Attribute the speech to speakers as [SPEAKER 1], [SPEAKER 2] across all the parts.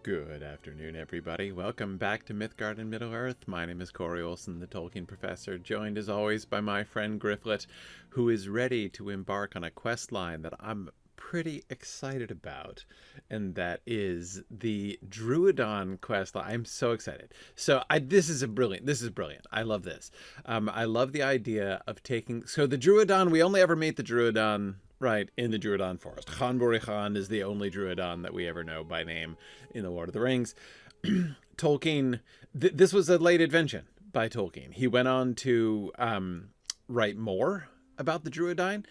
[SPEAKER 1] Good afternoon, everybody. Welcome back to Mythgard and Middle-earth. My name is Corey Olsen, the Tolkien professor, joined as always by my friend Gryfflet, who is ready to embark on a quest line that I'm pretty excited about, and that is the Drúadan quest line. I'm so excited. So this is brilliant. I love this. I love the idea of taking, so the Drúadan, we only ever meet the Drúadan right in the Drúadan forest. Khan Buri-Khan is the only Drúadan that we ever know by name in the Lord of the Rings. Tolkien, this was a late invention by Tolkien. He went on to write more about the Drúedain,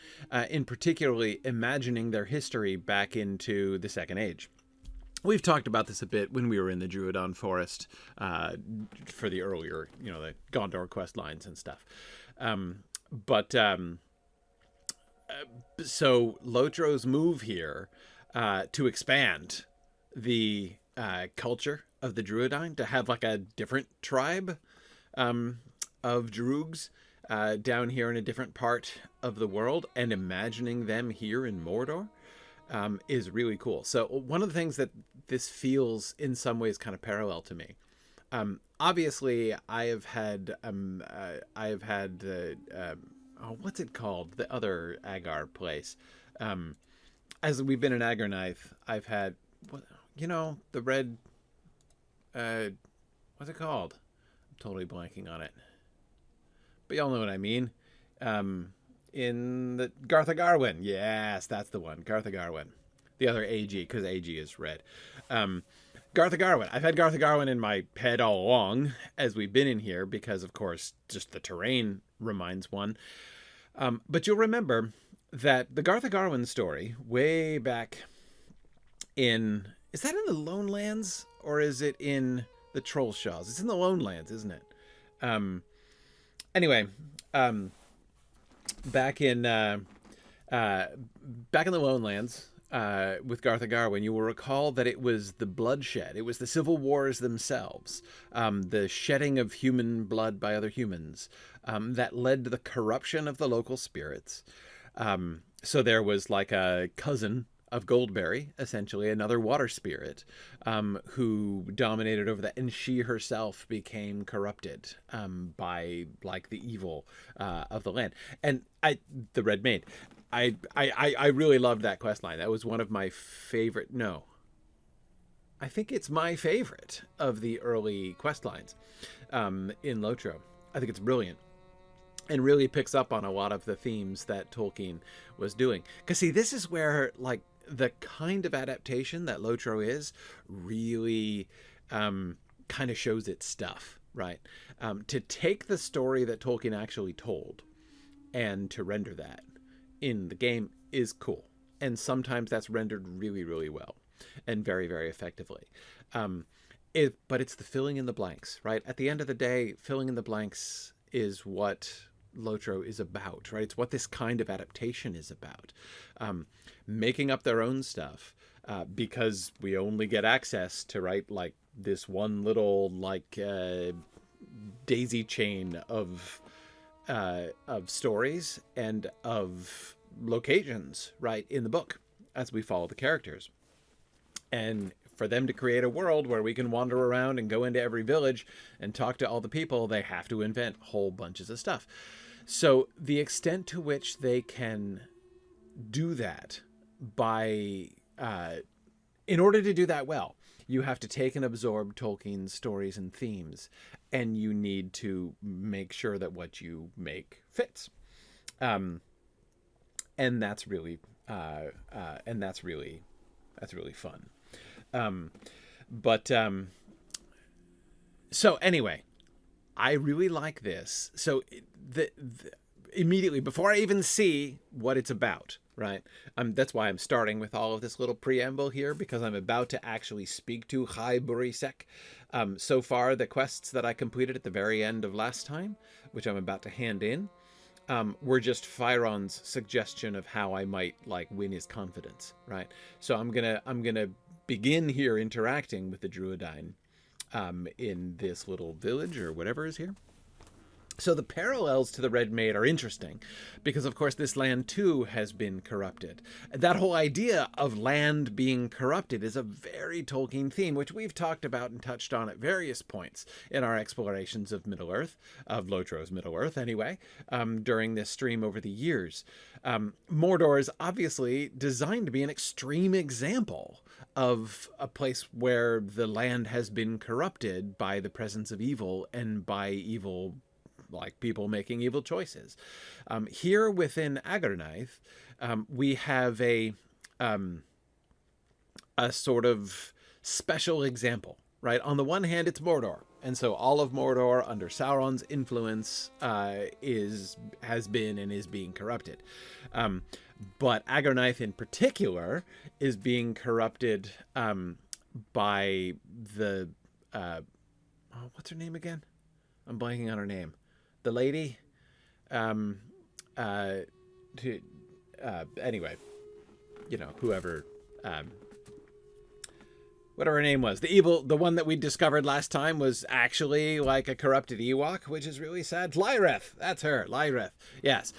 [SPEAKER 1] in particularly imagining their history back into the Second Age. We've talked about this a bit when we were in the Drúadan forest for the earlier, the Gondor quest lines and stuff. So Lotro's move here to expand the culture of the Drúedain, to have like a different tribe of Droogs down here in a different part of the world, and imagining them here in Mordor is really cool. So one of the things that this feels in some ways kind of parallel to me. Obviously, I have had what's it called? The other Agar place. As we've been in Agarknife, I've had, the red, what's it called? I'm totally blanking on it. But y'all know what I mean. In the Garth-Agarwen. Yes, that's the one. Garth-Agarwen. The other AG, because AG is red. Garth-Agarwen. I've had Garth-Agarwen in my head all along as we've been in here, because, of course, just the terrain reminds one. But you'll remember that the Garth-Agarwen story, way back in... Is that in the Lone Lands, or is it in the Trollshaws? It's in the Lone Lands, isn't it? Anyway, back in the Lone Lands, with Garth-Agarwen, you will recall that it was the bloodshed. It was the civil wars themselves, the shedding of human blood by other humans, that led to the corruption of the local spirits. So there was like a cousin of Goldberry, essentially another water spirit, who dominated over that, and she herself became corrupted by like the evil of the land. And the Red Maid. I really loved that quest line. That was one of my favorite. No, I think it's my favorite of the early quest lines in Lotro. I think it's brilliant, and really picks up on a lot of the themes that Tolkien was doing. Because see, this is where like the kind of adaptation that Lotro is really kind of shows its stuff, right? To take the story that Tolkien actually told and to render that in the game is cool. And sometimes that's rendered really, really well and very, very effectively. But it's the filling in the blanks, right? At the end of the day, filling in the blanks is what Lotro is about, right? It's what this kind of adaptation is about. Making up their own stuff because we only get access to, right, like this one little like daisy chain of stories and of locations, right, in the book as we follow the characters. And for them to create a world where we can wander around and go into every village and talk to all the people, they have to invent whole bunches of stuff. So the extent to which they can do that by, in order to do that well, you have to take and absorb Tolkien's stories and themes, and you need to make sure that what you make fits. And that's really fun. So anyway, I really like this. So immediately before I even see what it's about, right? That's why I'm starting with all of this little preamble here, because I'm about to actually speak to Chai Burisek. So far, the quests that I completed at the very end of last time, which I'm about to hand in, were just Faeron's suggestion of how I might like win his confidence, right? So I'm gonna begin here interacting with the Drúedain in this little village or whatever is here. So the parallels to the Red Maid are interesting because, of course, this land too has been corrupted. That whole idea of land being corrupted is a very Tolkien theme, which we've talked about and touched on at various points in our explorations of Middle-earth, of Lotro's Middle-earth anyway, during this stream over the years. Mordor is obviously designed to be an extreme example of a place where the land has been corrupted by the presence of evil and by evil, like people making evil choices. Here within Agarnaith, we have a sort of special example, right? On the one hand, it's Mordor, and so all of Mordor under Sauron's influence has been and is being corrupted. But Agarnaith in particular is being corrupted by the what's her name again? I'm blanking on her name. The lady, anyway, you know, whoever, whatever her name was, the one that we discovered last time was actually like a corrupted Ewok, which is really sad. Lyreth, that's her, Lyreth, yes.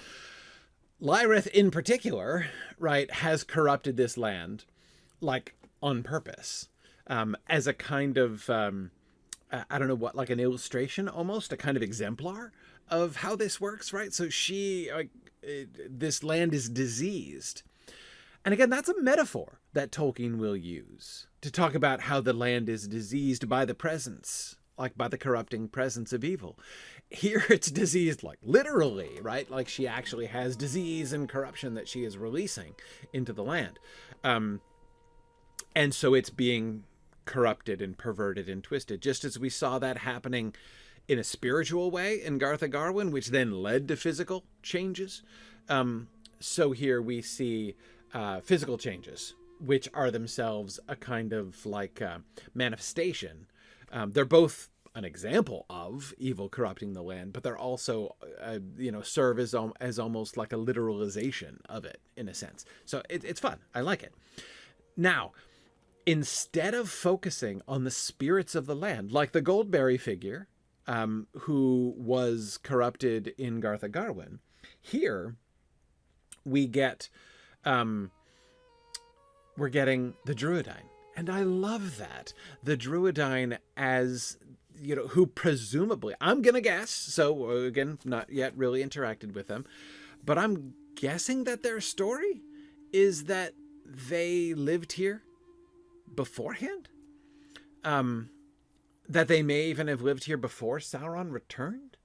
[SPEAKER 1] Lyreth in particular, right, has corrupted this land, like, on purpose, as a kind of, I don't know what, like an illustration almost, a kind of exemplar of how this works, right? So this land is diseased. And again, that's a metaphor that Tolkien will use to talk about how the land is diseased by the presence, like by the corrupting presence of evil. Here it's diseased, like literally, right? Like she actually has disease and corruption that she is releasing into the land. And so it's being corrupted and perverted and twisted, just as we saw that happening in a spiritual way in Garth Garwin, which then led to physical changes. So here we see physical changes, which are themselves a kind of like manifestation. They're both an example of evil corrupting the land, but they're also, serve as almost like a literalization of it in a sense. So it's fun. I like it. Now, instead of focusing on the spirits of the land, like the Goldberry figure, who was corrupted in Garth Garwin, here we get, we're getting the Drúedain. And I love that. The Drúedain as, you know, who presumably, I'm going to guess, so again, not yet really interacted with them, but I'm guessing that their story is that they lived here beforehand, that they may even have lived here before Sauron returned.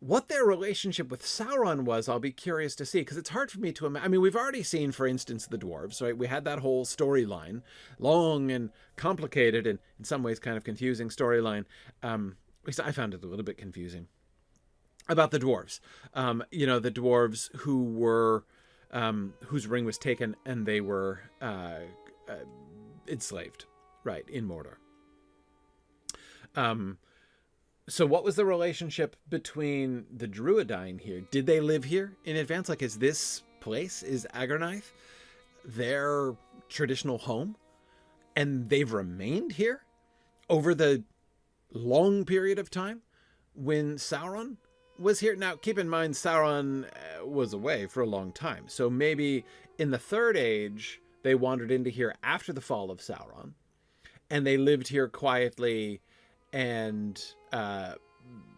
[SPEAKER 1] What their relationship with Sauron was, I'll be curious to see, because it's hard for me to imagine. I mean, we've already seen, for instance, the dwarves, right? We had that whole storyline, long and complicated and in some ways kind of confusing storyline. At least I found it a little bit confusing about the dwarves. The dwarves who were, whose ring was taken and they were enslaved, right, in Mordor. So what was the relationship between the Drúedain here? Did they live here in advance? Like, is this place, is Agarnaith their traditional home? And they've remained here over the long period of time when Sauron was here? Now, keep in mind, Sauron was away for a long time. So maybe in the Third Age, they wandered into here after the fall of Sauron. And they lived here quietly, and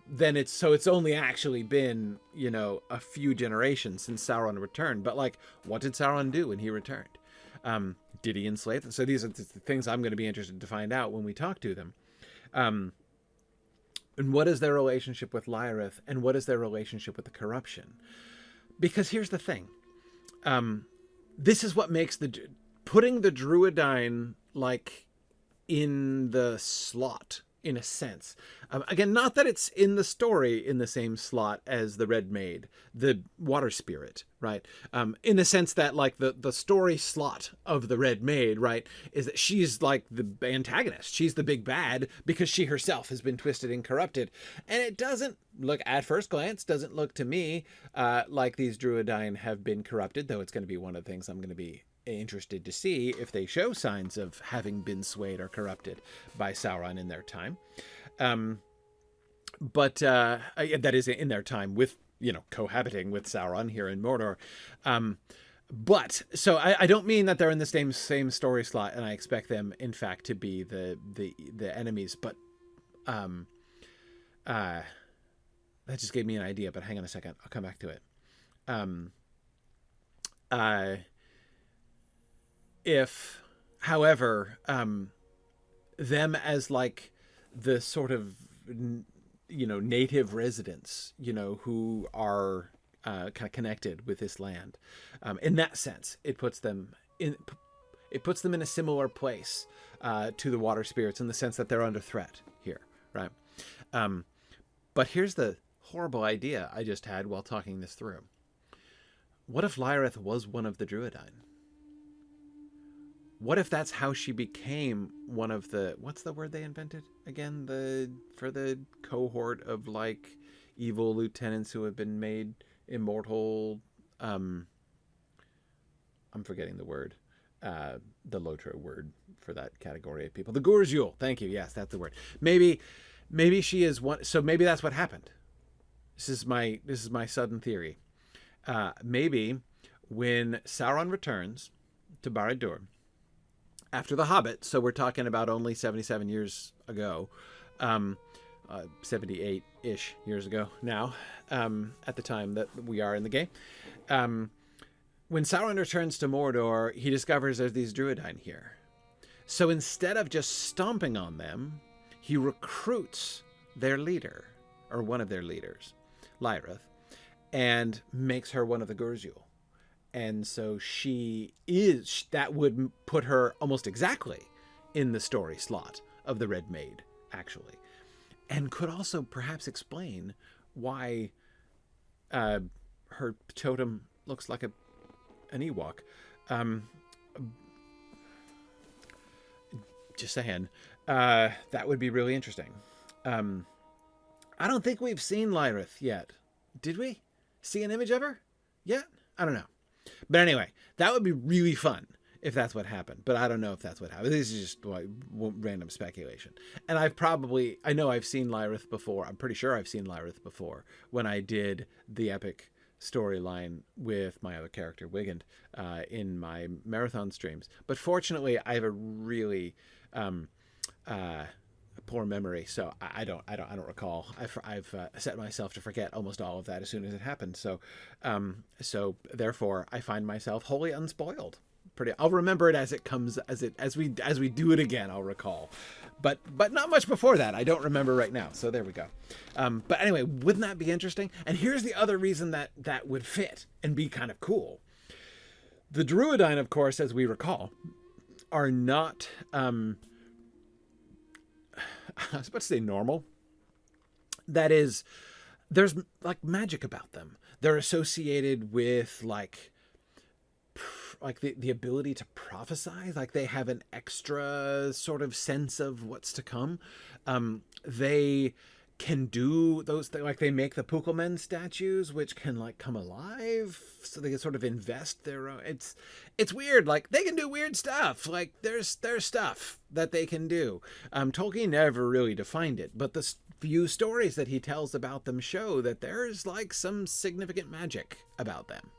[SPEAKER 1] then it's only actually been, a few generations since Sauron returned. But like, what did Sauron do when he returned? Did he enslave them? So these are the things I'm going to be interested to find out when we talk to them. And what is their relationship with Lyrith, and what is their relationship with the corruption? Because here's the thing. This is what makes putting the Drúedain like in the slot, in a sense. Again, not that it's in the story in the same slot as the Red Maid, the water spirit, right? In the sense that like the story slot of the Red Maid, right, is that she's like the antagonist. She's the big bad because she herself has been twisted and corrupted. And it doesn't look, at first glance, doesn't look to me like these Drúedain have been corrupted, though it's going to be one of the things I'm going to be interested to see if they show signs of having been swayed or corrupted by Sauron in their time. but that is in their time with, cohabiting with Sauron here in Mordor. But so I don't mean that they're in the same story slot, and I expect them, in fact, to be the enemies. But that just gave me an idea. But hang on a second, I'll come back to it. If, however, them as like the sort of native residents, who are kind of connected with this land, in that sense, it puts them in a similar place to the water spirits, in the sense that they're under threat here, right? But here's the horrible idea I just had while talking this through. What if Lyrith was one of the Drúedain? What if that's how she became one of the, what's the word they invented again? For the cohort of like evil lieutenants who have been made immortal. I'm forgetting the word. The Lotro word for that category of people. The Gurzul. Thank you. Yes, that's the word. Maybe she is one. So maybe that's what happened. This is my sudden theory. Maybe when Sauron returns to Barad-dûr after The Hobbit, so we're talking about only 77 years ago, 78-ish years ago now, at the time that we are in the game. When Sauron returns to Mordor, he discovers there's these Drúedain here. So instead of just stomping on them, he recruits their leader, or one of their leaders, Lyrith, and makes her one of the Gurzul. And so that would put her almost exactly in the story slot of the Red Maid, actually. And could also perhaps explain why her totem looks like an Ewok. Just saying. That would be really interesting. I don't think we've seen Lyrith yet. Did we see an image of her yet? I don't know. But anyway, that would be really fun if that's what happened. But I don't know if that's what happened. This is just like random speculation. And I know I've seen Lyrith before. I'm pretty sure I've seen Lyrith before when I did the epic storyline with my other character, Wigand, in my marathon streams. But fortunately, I have a really poor memory, so I don't recall. I've set myself to forget almost all of that as soon as it happened. So therefore I find myself wholly unspoiled. I'll remember it as it comes, as we do it again. I'll recall, but not much before that. I don't remember right now. So there we go. But anyway, wouldn't that be interesting? And here's the other reason that would fit and be kind of cool. The Drúedain, of course, as we recall, are not. I was about to say normal. That is, there's like magic about them. They're associated with like the ability to prophesy. Like they have an extra sort of sense of what's to come. They can do those things, like they make the Púkel-men statues, which can like come alive, so they can sort of invest their own. It's weird. Like they can do weird stuff. Like there's stuff that they can do. Tolkien never really defined it, but the few stories that he tells about them show that there's like some significant magic about them.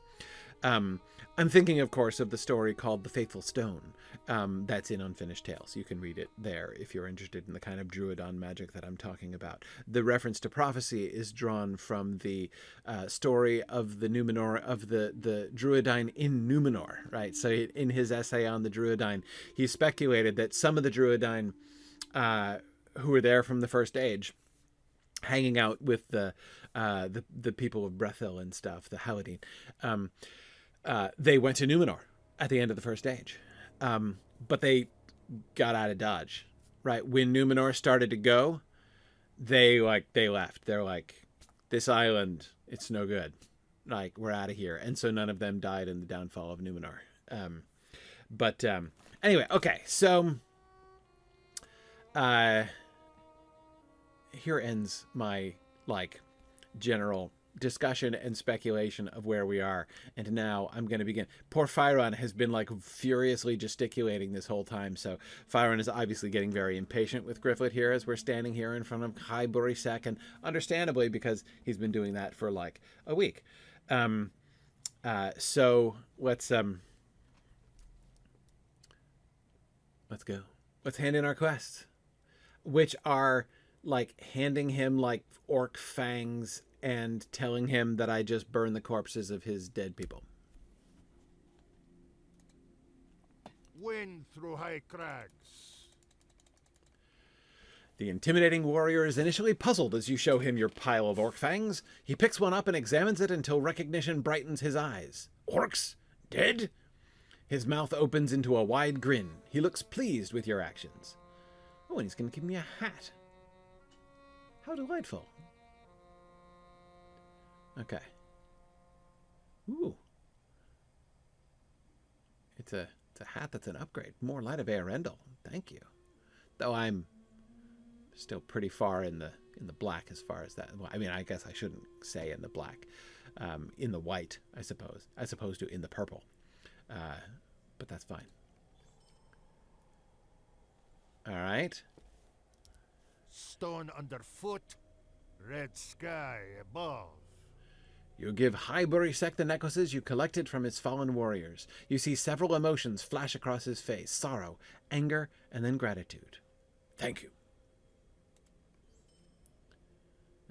[SPEAKER 1] I'm thinking, of course, of the story called The Faithful Stone. That's in Unfinished Tales. You can read it there if you're interested in the kind of Drúadan magic that I'm talking about. The reference to prophecy is drawn from the story of the Númenor, of the Drúedain in Númenor, right? So in his essay on the Drúedain, he speculated that some of the Drúedain who were there from the First Age, hanging out with the people of Brethil and stuff, the Haladin, they went to Númenor at the end of the First Age. But they got out of Dodge, right? When Númenor started to go, they left. They're like, this island, it's no good. Like, we're out of here. And so none of them died in the downfall of Númenor. Anyway, okay. So, here ends my, general discussion and speculation of where we are. And now I'm going to begin. Poor Faeron has been like furiously gesticulating this whole time. So Faeron is obviously getting very impatient with Gryfflet here as we're standing here in front of High Burisek, and understandably, because he's been doing that for like a week. So let's go. Let's hand in our quests, which are like handing him like orc fangs and telling him that I just burned the corpses of his dead people.
[SPEAKER 2] Wind through high crags.
[SPEAKER 1] The intimidating warrior is initially puzzled as you show him your pile of orc fangs. He picks one up and examines it until recognition brightens his eyes. Orcs? Dead? His mouth opens into a wide grin. He looks pleased with your actions. Oh, and he's going to give me a hat. How delightful. Okay. Ooh. It's a hat that's an upgrade. More Light of Earendel. Thank you. Though I'm still pretty far in the black as far as that. Well, I mean, I guess I shouldn't say in the black. In the white, I suppose. As opposed to in the purple. But that's fine. All right.
[SPEAKER 2] Stone underfoot, red sky above.
[SPEAKER 1] You give High Burisek the necklaces you collected from his fallen warriors. You see several emotions flash across his face. Sorrow, anger, and then gratitude. Thank you.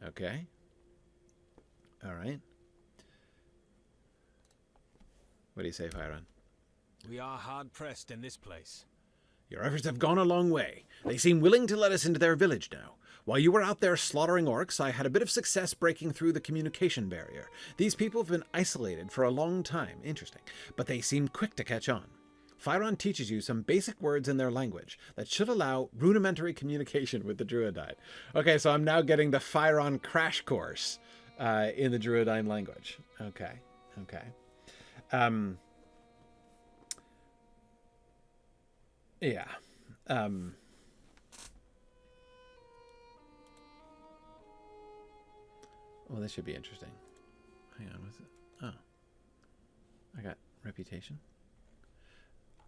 [SPEAKER 1] Okay. All right. What do you say, Faeron?
[SPEAKER 3] We are hard-pressed in this place.
[SPEAKER 1] Your efforts have gone a long way. They seem willing to let us into their village now. While you were out there slaughtering orcs, I had a bit of success breaking through the communication barrier. These people have been isolated for a long time. Interesting. But they seem quick to catch on. Faeron teaches you some basic words in their language that should allow rudimentary communication with the Drúedain. Okay, so I'm now getting the Faeron crash course in the Drúedain language. Okay, okay. Yeah. Well, this should be interesting. Hang on, what's it? Oh. I got reputation.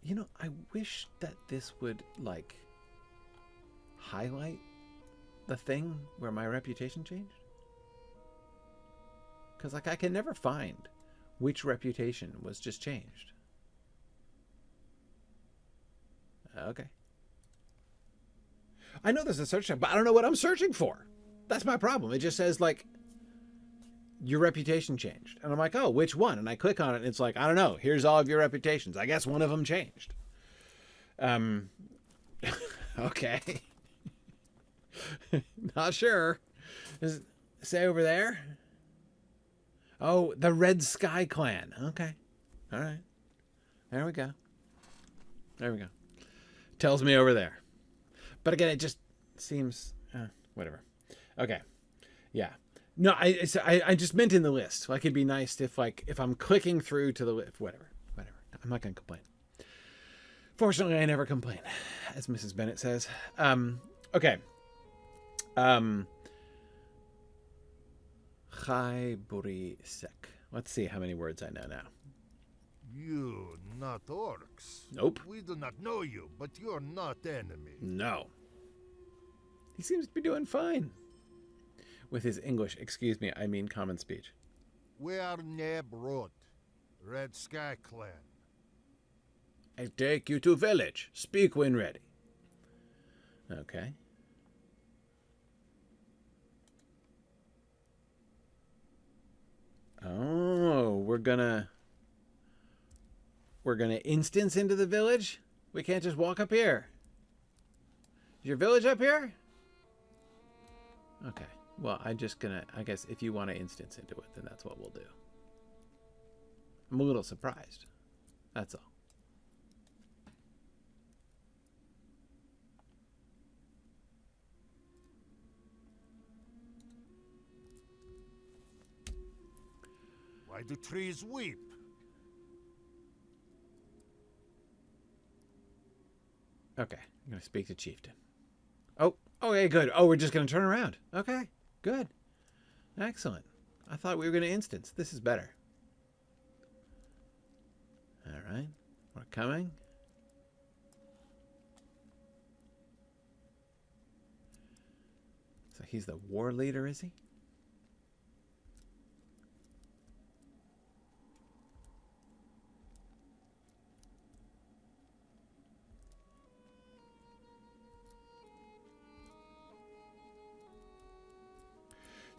[SPEAKER 1] You know, I wish that this would, like, highlight the thing where my reputation changed. Because, like, I can never find which reputation was just changed. Okay. I know there's a search tab, but I don't know what I'm searching for. That's my problem. It just says, like, your reputation changed. And I'm like, oh, which one? And I click on it, and it's like, I don't know. Here's all of your reputations. I guess one of them changed. Okay. Not sure. Does it say over there? Oh, the Red Sky Clan. Okay. All right. There we go. There we go. Tells me over there. But again, it just seems... whatever. Okay. Yeah. No, I just meant in the list. Like, it'd be nice if, like, if I'm clicking through to the list... Whatever. I'm not going to complain. Fortunately, I never complain, as Mrs. Bennett says. Okay. High Burisek. Let's see how many words I know now.
[SPEAKER 2] You not orcs.
[SPEAKER 1] Nope.
[SPEAKER 2] We do not know you, but you're not enemy.
[SPEAKER 1] No. He seems to be doing fine. With his English, excuse me, I mean common speech.
[SPEAKER 2] We are Neb Rot, Red Sky Clan.
[SPEAKER 1] I take you to village. Speak when ready. Okay. Oh, we're gonna instance into the village? We can't just walk up here. Is your village up here? Okay. Well, I guess if you want to instance into it, then that's what we'll do. I'm a little surprised. That's all.
[SPEAKER 2] Why do trees weep?
[SPEAKER 1] Okay, I'm going to speak to Chieftain. Oh, okay, good. Oh, we're just going to turn around. Okay, good. Excellent. I thought we were going to instance. This is better. All right. We're coming. So he's the war leader, is he?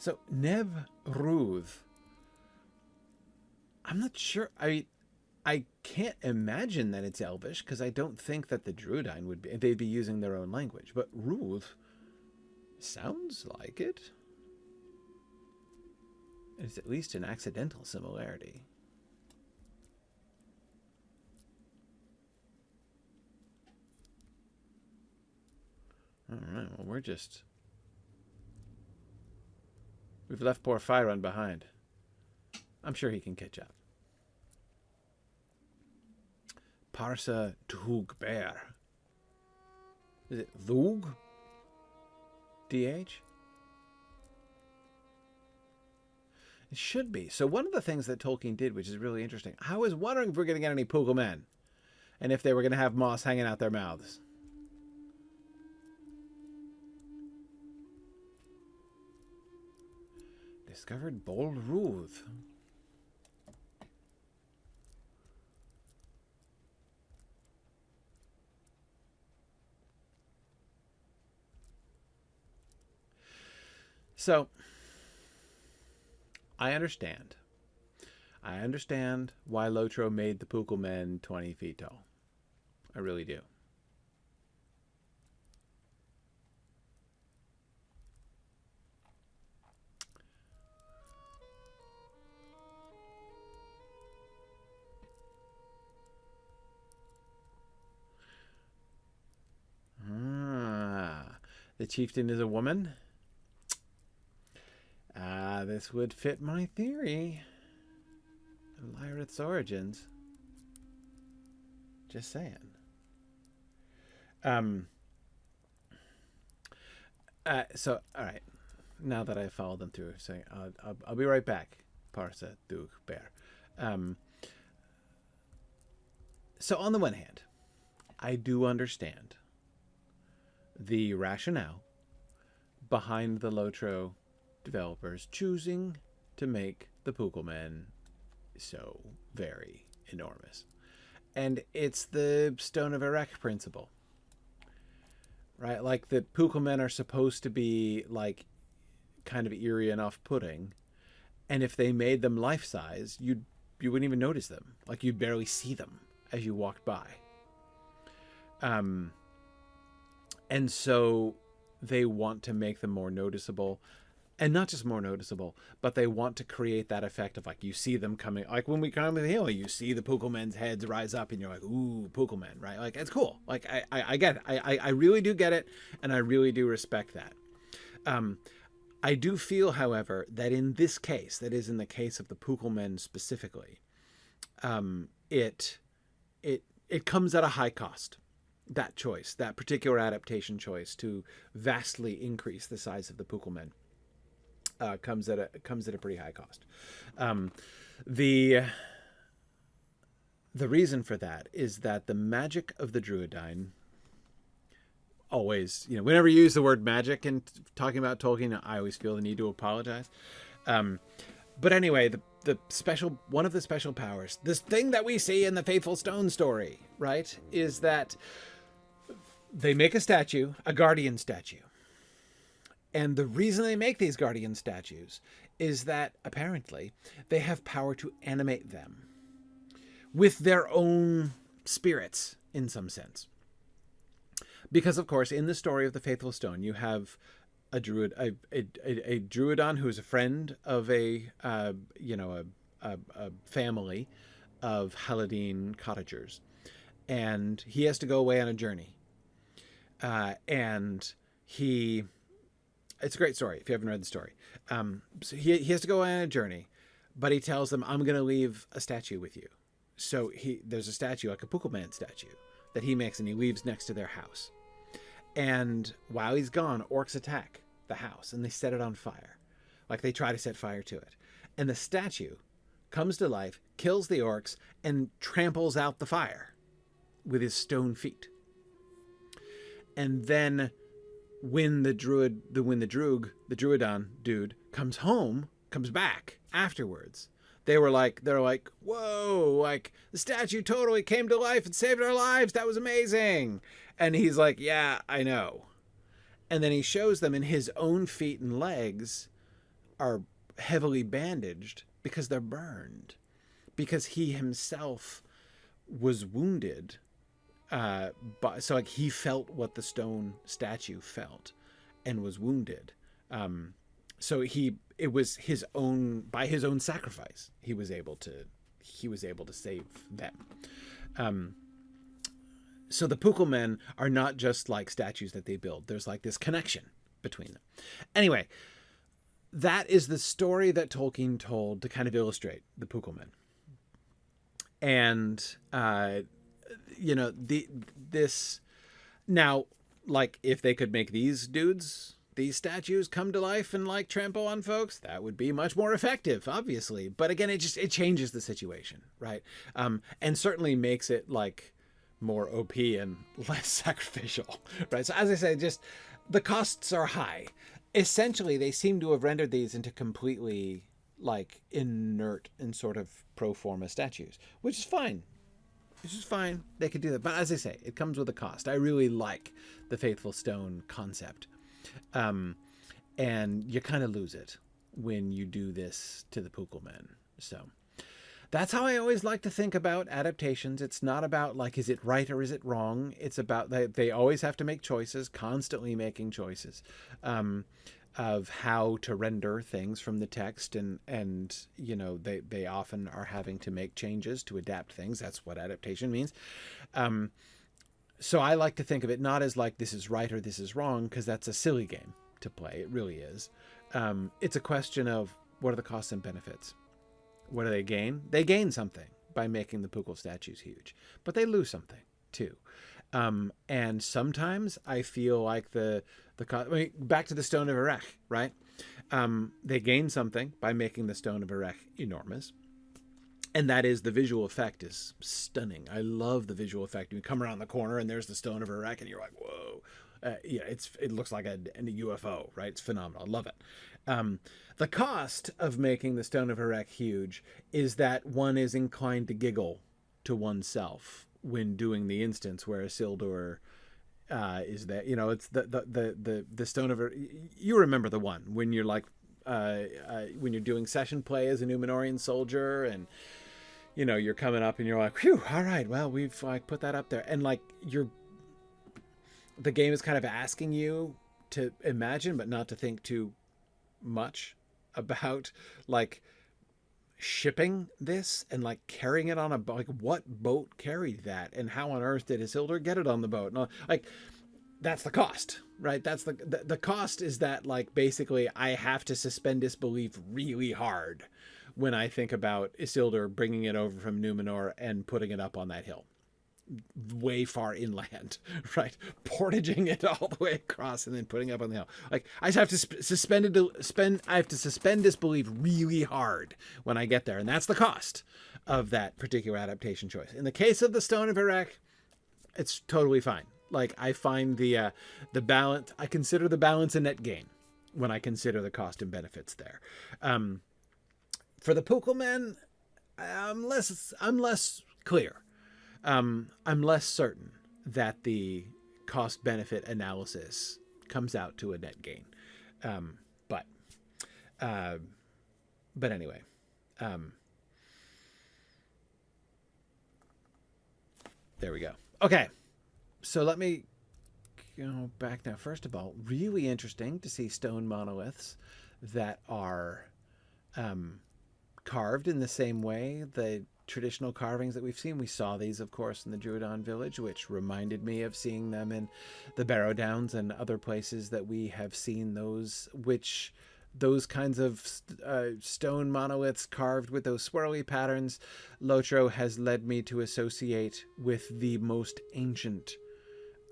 [SPEAKER 1] So Nev Ruth, I'm not sure. I can't imagine that it's Elvish because I don't think that the Drúedain would be. They'd be using their own language. But Ruth sounds like it. It's at least an accidental similarity. All right. Well, we've left poor Faeron behind. I'm sure he can catch up. Parsa Dhug Bear. Is it Dhug? DH? It should be. So one of the things that Tolkien did, which is really interesting, I was wondering if we're going to get any Púkel-men and if they were going to have moss hanging out their mouths. Discovered Bold Ruth. So, I understand. I understand why Lotro made the Púkel-men 20 feet tall. I really do. The chieftain is a woman. This would fit my theory. Lyrith's origins. Just saying. So, all right. Now that I've followed them through, saying I'll be right back. Parsa Dhug Bear. So on the one hand, I do understand the rationale behind the Lotro developers choosing to make the Púkel-men so very enormous. And it's the Stone of Erech principle. Right? Like the Púkel-men are supposed to be like kind of eerie and off-putting. And if they made them life-size, you wouldn't even notice them. Like you'd barely see them as you walked by. And so they want to make them more noticeable. And not just more noticeable, but they want to create that effect of like you see them coming. Like when we come to the hill, you see the Púkel-men's heads rise up and you're like, ooh, Púkel-men, right? Like it's cool. Like I get it. I really do get it. And I really do respect that. I do feel, however, that in this case, that is in the case of the Púkel-men specifically, it comes at a high cost. That choice, that particular adaptation choice to vastly increase the size of the Púkel-men comes at a pretty high cost. The reason for that is that the magic of the Drúedain always, whenever you use the word magic in talking about Tolkien, I always feel the need to apologize. But anyway, one of the special powers, this thing that we see in the Faithful Stone story, right, is that they make a statue, a guardian statue. And the reason they make these guardian statues is that apparently they have power to animate them with their own spirits in some sense. Because of course, in the story of the Faithful Stone, you have a Drúadan who is a friend of a family of Haladin cottagers, and he has to go away on a journey. It's a great story if you haven't read the story. So he has to go on a journey, but he tells them, I'm going to leave a statue with you. So there's a statue, like a Púkel-men statue, that he makes, and he leaves next to their house. And while he's gone, orcs attack the house, and they set it on fire. Like they try to set fire to it. And the statue comes to life, kills the orcs, and tramples out the fire with his stone feet. And then when the Drúadan dude comes back afterwards, they're like, whoa, like the statue totally came to life and saved our lives. That was amazing. And he's like, yeah, I know. And then he shows them, and his own feet and legs are heavily bandaged because they're burned, because he himself was wounded. So like he felt what the stone statue felt and was wounded. So it was his own, by his own sacrifice, he was able to save them. So the Púkel-men are not just like statues that they build. There's like this connection between them. Anyway, that is the story that Tolkien told to kind of illustrate the Púkel-men. And, this now, like, if they could make these statues come to life and like trample on folks, that would be much more effective, obviously. But again, it changes the situation, right? And certainly makes it like more OP and less sacrificial, right? So as I say, just the costs are high. Essentially, they seem to have rendered these into completely like inert and sort of pro forma statues, which is fine. Which is fine. They could do that. But as I say, it comes with a cost. I really like the Faithful Stone concept. And you kind of lose it when you do this to the Púkel-men. So that's how I always like to think about adaptations. It's not about like, is it right or is it wrong? It's about they always have to make choices, constantly making choices of how to render things from the text. And they often are having to make changes to adapt things. That's what adaptation means. So I like to think of it not as like this is right or this is wrong, because that's a silly game to play. It really is. It's a question of what are the costs and benefits? What do they gain? They gain something by making the Púkel statues huge, but they lose something too. And sometimes I feel like back to the Stone of Erech, right? They gain something by making the Stone of Erech enormous. And that is the visual effect is stunning. I love the visual effect. You come around the corner and there's the Stone of Erech and you're like, whoa. It looks like a UFO, right? It's phenomenal. I love it. The cost of making the Stone of Erech huge is that one is inclined to giggle to oneself when doing the instance where Isildur is there. It's the Stone of Erech. You remember the one when you're like when you're doing session play as a Númenórean soldier, and you're coming up and you're like, whew, all right, well, we've like put that up there, and like the game is kind of asking you to imagine but not to think too much about like shipping this and like carrying it on a boat. Like, what boat carried that, and how on earth did Isildur get it on the boat? And like, that's the cost, right? That's the cost is that like basically I have to suspend disbelief really hard when I think about Isildur bringing it over from Númenor and putting it up on that hill way far inland, right? Portaging it all the way across and then putting it up on the hill. Like, I just have to suspend disbelief really hard when I get there, and that's the cost of that particular adaptation choice. In the case of the Stone of Erech, it's totally fine. Like, I find the balance. I consider the balance a net gain when I consider the cost and benefits there. For the Púkel-men, I'm less clear. I'm less certain that the cost benefit analysis comes out to a net gain. But anyway, there we go. Okay. So let me go back now. First of all, really interesting to see stone monoliths that are carved in the same way the traditional carvings that we've seen. We saw these, of course, in the Drúadan village, which reminded me of seeing them in the Barrow Downs and other places that we have seen those kinds of stone monoliths carved with those swirly patterns. Lotro has led me to associate with the most ancient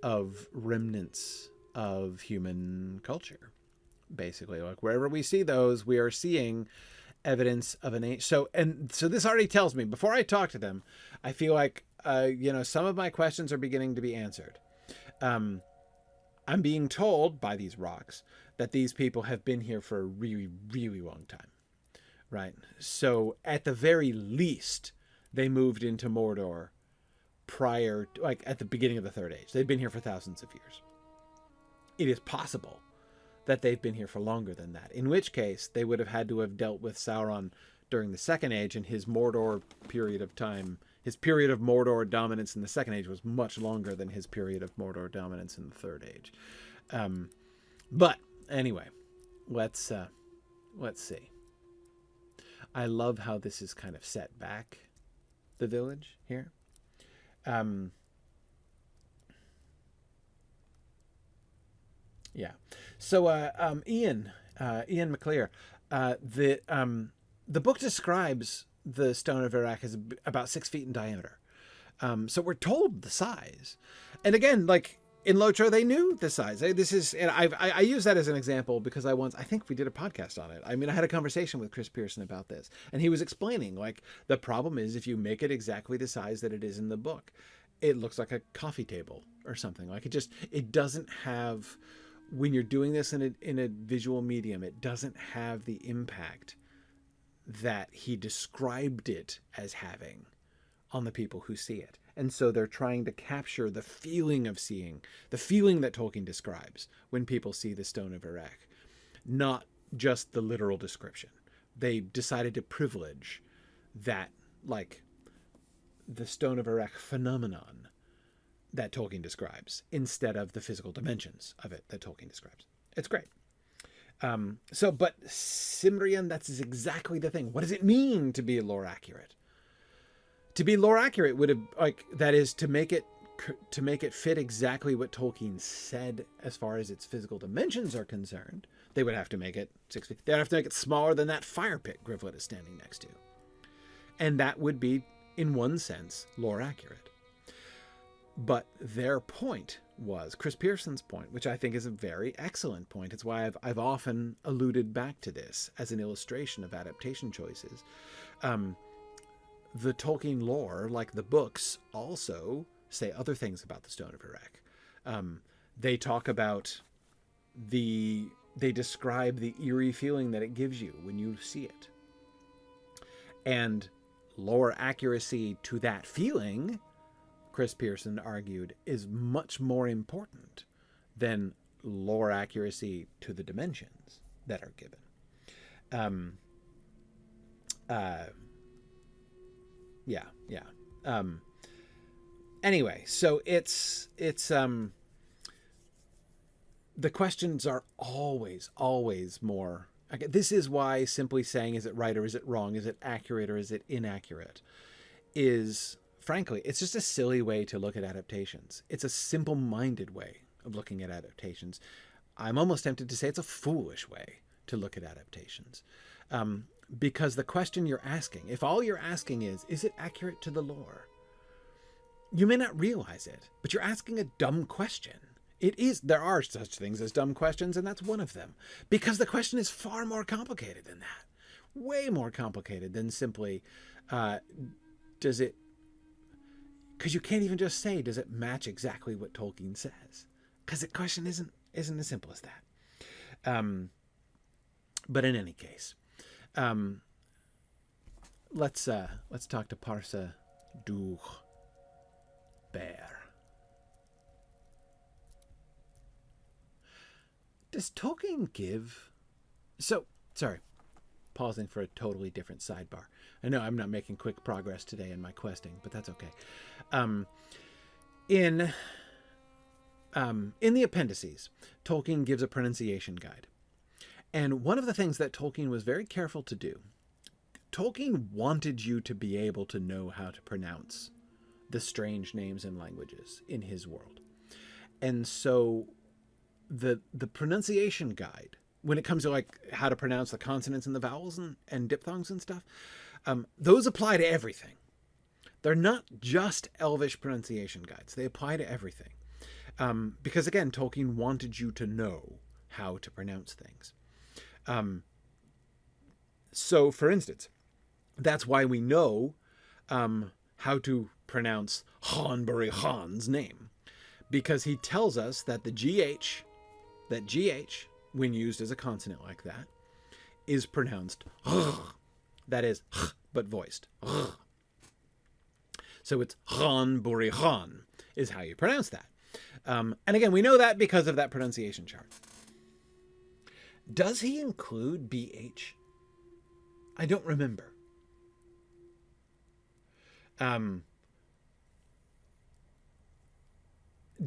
[SPEAKER 1] of remnants of human culture. Basically, like wherever we see those, we are seeing evidence of an age. So this already tells me, before I talk to them, I feel like, some of my questions are beginning to be answered. I'm being told by these rocks that these people have been here for a really, really long time, right? So at the very least, they moved into Mordor prior, like at the beginning of the Third Age. They've been here for thousands of years. It is possible that they've been here for longer than that, in which case they would have had to have dealt with Sauron during the Second Age, and his Mordor period of time, his period of Mordor dominance in the Second Age was much longer than his period of Mordor dominance in the Third Age. But anyway, let's see. I love how this is kind of set back the village here. Yeah. So Ian McClear, the book describes the Stone of Iraq as about 6 feet in diameter. So we're told the size, and again, like in Lotro, they knew the size. And I use that as an example because I think we did a podcast on it. I mean, I had a conversation with Chris Pearson about this, and he was explaining, like, the problem is if you make it exactly the size that it is in the book, it looks like a coffee table or something. Like it doesn't have, when you're doing this in a visual medium, it doesn't have the impact that he described it as having on the people who see it. And so they're trying to capture the feeling of seeing, the feeling that Tolkien describes when people see the Stone of Iraq, not just the literal description. They decided to privilege that, like, the Stone of Iraq phenomenon that Tolkien describes instead of the physical dimensions of it that Tolkien describes. It's great. But Cimbrian, that's exactly the thing. What does it mean to be lore accurate? To be lore accurate would have, that is, to make it fit exactly what Tolkien said as far as its physical dimensions are concerned. They would have to make it 6 feet. They'd have to make it smaller than that fire pit Gryfflet is standing next to. And that would be, in one sense, lore accurate. But their point was, Chris Pearson's point, which I think is a very excellent point. It's why I've often alluded back to this as an illustration of adaptation choices. The Tolkien lore, like the books, also say other things about the Stone of Iraq. They talk about they describe the eerie feeling that it gives you when you see it. And lore accuracy to that feeling, Chris Pearson argued, is much more important than lore accuracy to the dimensions that are given. Anyway, so it's the questions are always more. This is why simply saying, is it right or is it wrong? Is it accurate or is it inaccurate? Is, frankly, it's just a silly way to look at adaptations. It's a simple-minded way of looking at adaptations. I'm almost tempted to say it's a foolish way to look at adaptations. Because the question you're asking, if all you're asking is it accurate to the lore? You may not realize it, but you're asking a dumb question. It is. There are such things as dumb questions, and that's one of them. Because the question is far more complicated than that. Way more complicated than simply, does it... Because you can't even just say, does it match exactly what Tolkien says? Because the question isn't as simple as that. But in any case, let's talk to Parsa Duch Bear. Does Tolkien give... So, sorry, pausing for a totally different sidebar. I know I'm not making quick progress today in my questing, but that's okay. In the appendices, Tolkien gives a pronunciation guide. And one of the things that Tolkien was very careful to do, Tolkien wanted you to be able to know how to pronounce the strange names and languages in his world. And so the pronunciation guide, when it comes to like how to pronounce the consonants and the vowels and diphthongs and stuff, those apply to everything. They're not just Elvish pronunciation guides. They apply to everything. Because again, Tolkien wanted you to know how to pronounce things. So, for instance, that's why we know how to pronounce Hanbury Khan's name, because he tells us that the GH, when used as a consonant like that, is pronounced that is but voiced. So it's Hanbury Khan is how you pronounce that. And again, we know that because of that pronunciation chart. Does he include BH? I don't remember.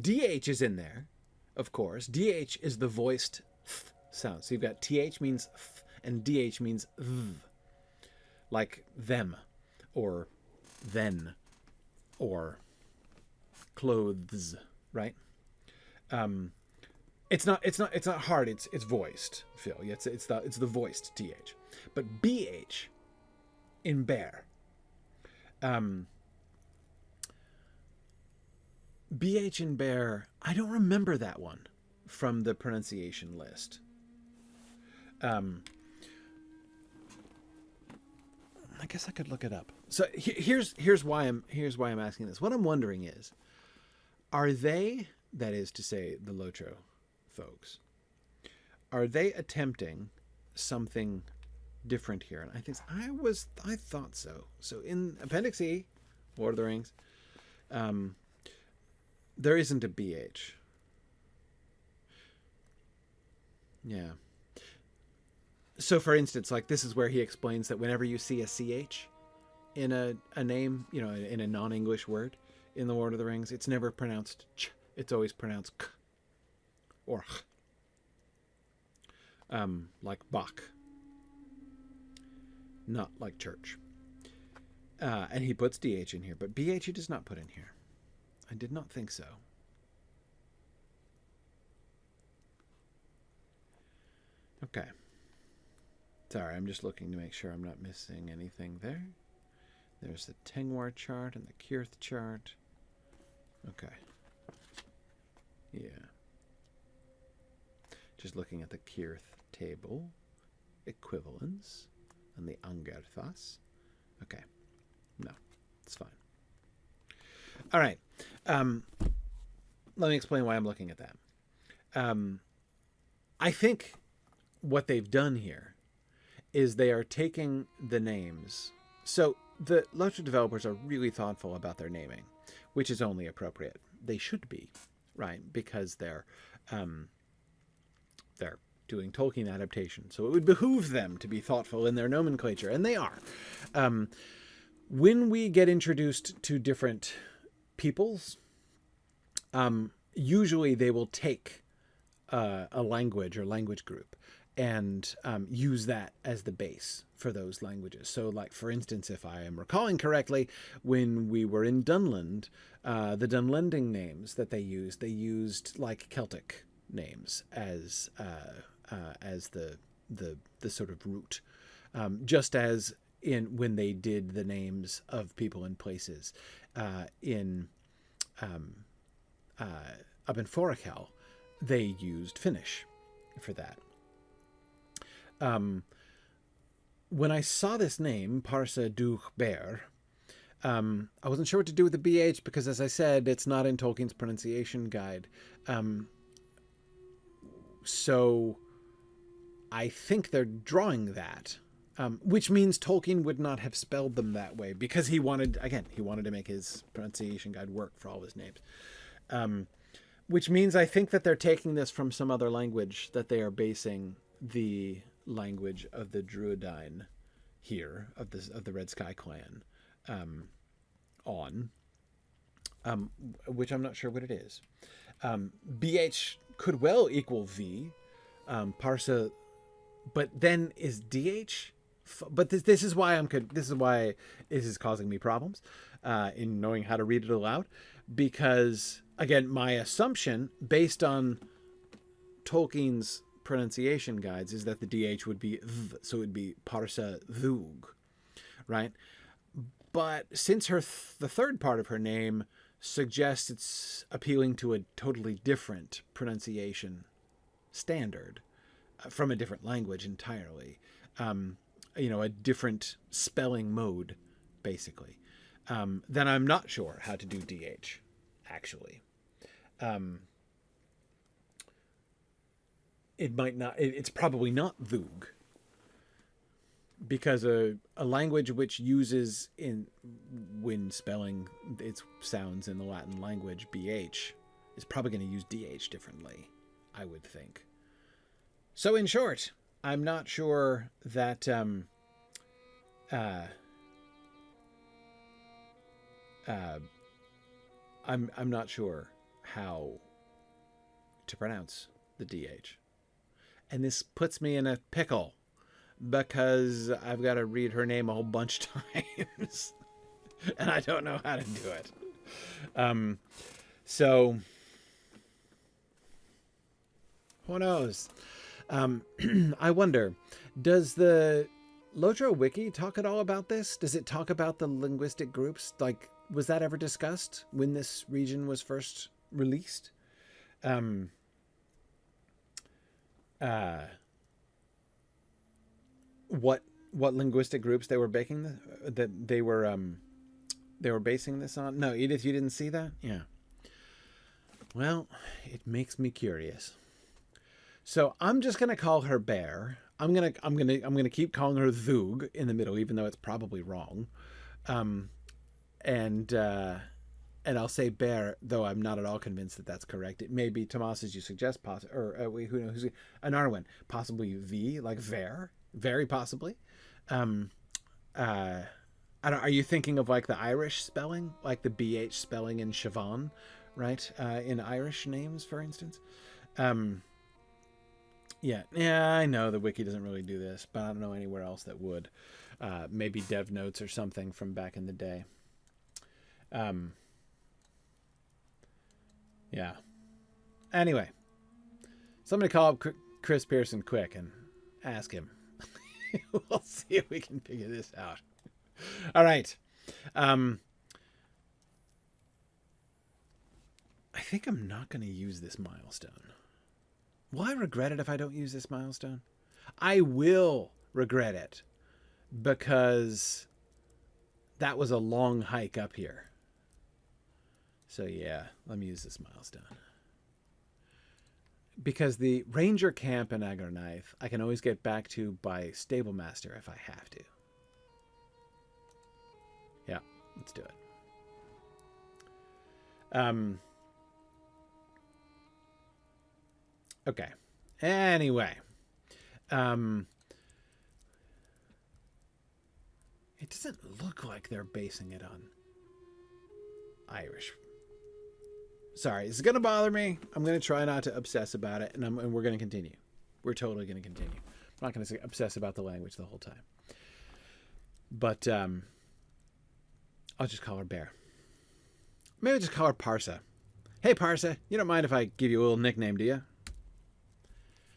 [SPEAKER 1] DH is in there, of course. DH is the voiced th sound. So you've got TH means th, and DH means th. Like them, or then, or clothes, right? It's not hard. It's voiced, Phil. It's the voiced TH. But BH in bear. BH in bear, I don't remember that one from the pronunciation list. I guess I could look it up. So here's why I'm asking this. What I'm wondering is, are they, that is to say the Lotro folks, are they attempting something different here? And I think I thought so. So in Appendix E, Lord of the Rings, there isn't a BH. Yeah. So for instance, like this is where he explains that whenever you see a CH in a name, you know, in a non-English word in the Lord of the Rings, it's never pronounced ch. It's always pronounced k or ch. Like Bach. Not like church. And he puts DH in here, but BH he does not put in here. I did not think so. Okay. Sorry, I'm just looking to make sure I'm not missing anything there. There's the Tengwar chart and the Kirth chart. Okay. Yeah. Just looking at the Kirth table. Equivalence. And the Angerthas. Okay. No, it's fine. All right. Let me explain why I'm looking at that. I think what they've done here is they are taking the names. So the Lotro developers are really thoughtful about their naming, which is only appropriate. They should be, right? Because they're doing Tolkien adaptation. So it would behoove them to be thoughtful in their nomenclature, and they are. When we get introduced to different peoples, usually they will take a language or language group and use that as the base for those languages. So like, for instance, if I am recalling correctly, when we were in Dunland, the Dunlending names that they used like Celtic names as the sort of root, just as in when they did the names of people and places up in Forachel, they used Finnish for that. When I saw this name, Parsa Duch Bear, I wasn't sure what to do with the BH because, as I said, it's not in Tolkien's pronunciation guide. So I think they're drawing that, which means Tolkien would not have spelled them that way because he wanted to make his pronunciation guide work for all his names. Which means I think that they're taking this from some other language that they are basing the language of the Drúedain here, of the Red Sky clan, on, which I'm not sure what it is. BH could well equal V, Parsa, but then is DH? But this is why this is causing me problems in knowing how to read it aloud, because again, my assumption based on Tolkien's pronunciation guides is that the DH would be V, so it would be Parsa Dhug, right? But since the third part of her name suggests it's appealing to a totally different pronunciation standard from a different language entirely, a different spelling mode, basically, then I'm not sure how to do DH, actually. It might not, it's probably not Dhug, because a language which uses when spelling its sounds in the Latin language, BH, is probably going to use DH differently, I would think. So in short, I'm not sure that I'm not sure how to pronounce the DH. And this puts me in a pickle, because I've got to read her name a whole bunch of times. And I don't know how to do it. So who knows? I wonder, does the Lotro Wiki talk at all about this? Does it talk about the linguistic groups? Like, was that ever discussed when this region was first released? What linguistic groups they were basing this on? No, Edith, you didn't see that? Yeah. Well, it makes me curious. So I'm just gonna call her Bear. I'm gonna keep calling her Dhug in the middle, even though it's probably wrong. And I'll say Bear, though I'm not at all convinced that that's correct. It may be Tomas, as you suggest, who knows? Another one, possibly V, like Ver, very possibly. Are you thinking of like the Irish spelling, like the BH spelling in Siobhan, right? In Irish names, for instance. Yeah, I know the wiki doesn't really do this, but I don't know anywhere else that would. Maybe dev notes or something from back in the day. Yeah. Anyway, somebody call up Chris Pearson quick and ask him. We'll see if we can figure this out. All right. I think I'm not going to use this milestone. Will I regret it if I don't use this milestone? I will regret it, because that was a long hike up here. So yeah, let me use this milestone. Because the Ranger Camp in Agornaith, I can always get back to by Stable Master if I have to. Yeah, let's do it. Okay. Anyway. It doesn't look like they're basing it on Irish. Sorry, this is going to bother me. I'm going to try not to obsess about it, and we're going to continue. We're totally going to continue. I'm not going to obsess about the language the whole time. But I'll just call her Bear. Maybe I'll just call her Parsa. Hey, Parsa, you don't mind if I give you a little nickname, do you?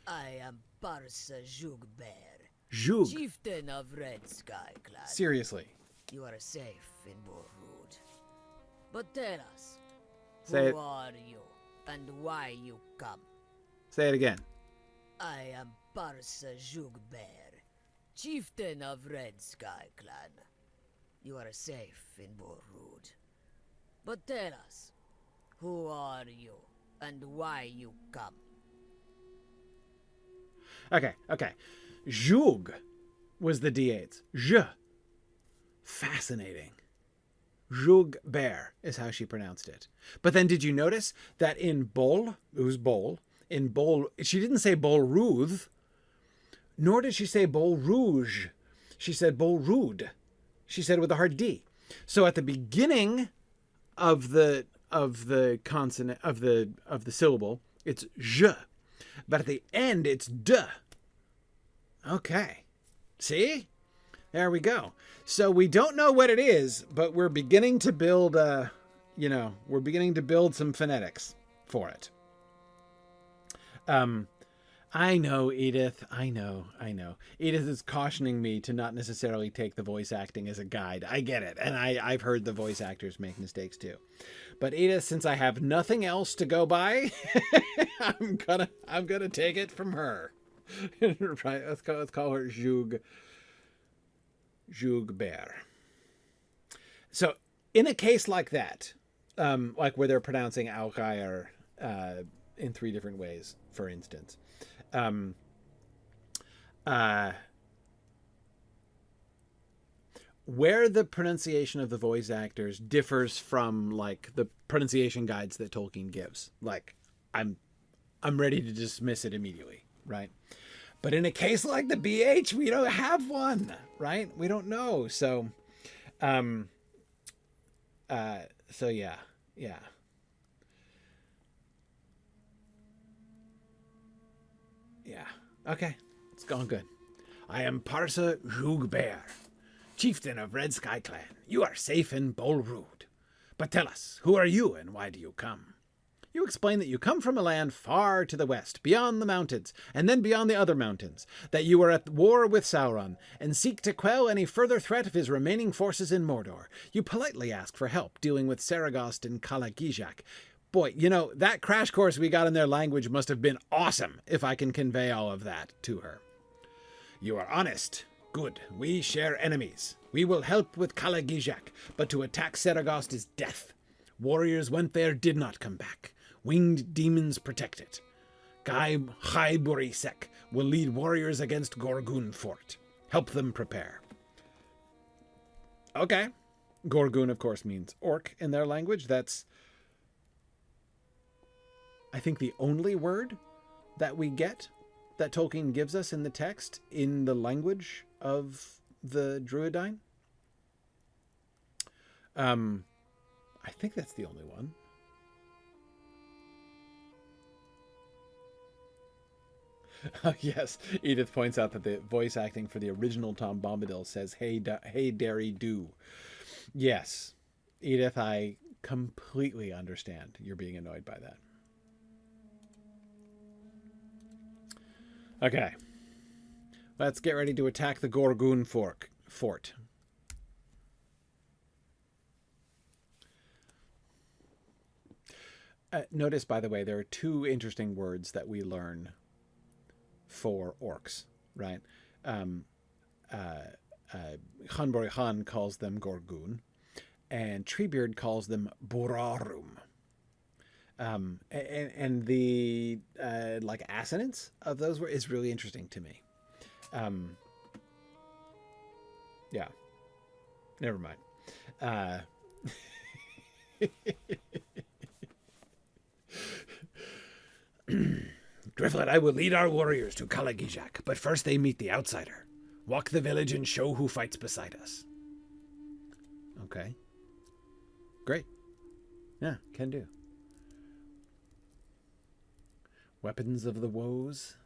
[SPEAKER 4] I am Parsa Jugbear,
[SPEAKER 1] Jug.
[SPEAKER 4] Chieftain of Red Sky Clan.
[SPEAKER 1] Seriously.
[SPEAKER 4] You are safe in Borwood. But tell us,
[SPEAKER 1] Say it.
[SPEAKER 4] who are you and why you come?
[SPEAKER 1] Say it again.
[SPEAKER 4] I am Parsa Jugbear, Chieftain of Red Sky Clan. You are safe in Borwood. But tell us, who are you and why you come?
[SPEAKER 1] Okay. Jug was the D8s. J. Fascinating. Jug Bear is how she pronounced it. But then did you notice that in Bol, it was Bol, in Bol, she didn't say Bol Ruth, nor did she say Bol Rouge. She said Bol Rude. She said it with a hard D. So at the beginning of the consonant of the syllable, it's J. But at the end, it's D. Okay. See? There we go. So we don't know what it is, but we're beginning to build, we're beginning to build some phonetics for it. I know, Edith. I know. Edith is cautioning me to not necessarily take the voice acting as a guide. I get it. And I've heard the voice actors make mistakes too. But Edith, since I have nothing else to go by, I'm gonna take it from her. Right, let's call her Jug Jugbear. So in a case like that, like where they're pronouncing Algair in 3 different ways, for instance, where the pronunciation of the voice actors differs from like the pronunciation guides that Tolkien gives, like I'm ready to dismiss it immediately, right? But in a case like the BH, we don't have one, right? We don't know. So, so yeah. Yeah. Okay. It's going good. I am Parsa Jugbear, Chieftain of Red Sky Clan. You are safe in Bolrood. But tell us, who are you and why do you come? You explain that you come from a land far to the west, beyond the mountains, and then beyond the other mountains, that you are at war with Sauron, and seek to quell any further threat of his remaining forces in Mordor. You politely ask for help dealing with Seregost and Kalagijak. Boy, you know, that crash course we got in their language must have been awesome, if I can convey all of that to her. You are honest. Good. We share enemies. We will help with Kalagijak, but to attack Seregost is death. Warriors went there, did not come back. Winged demons protect it. Gai Burisek will lead warriors against Gorgun Fort. Help them prepare. Okay. Gorgun, of course, means orc in their language. That's, I think, the only word that we get that Tolkien gives us in the text in the language of the Drúedain. I think that's the only one. Yes, Edith points out that the voice acting for the original Tom Bombadil says, hey, Derry, do. Yes, Edith, I completely understand you're being annoyed by that. Okay. Let's get ready to attack the Gorgun Fort. Notice, by the way, there are 2 interesting words that we learn for orcs, right? Hanbori Han calls them Gorgun, and Treebeard calls them Burarum. And the like assonance of those words is really interesting to me. Yeah. Never mind. Gryfflet, I will lead our warriors to Kalagijak, but first they meet the outsider. Walk the village and show who fights beside us. Okay. Great. Yeah, can do. Weapons of the woes.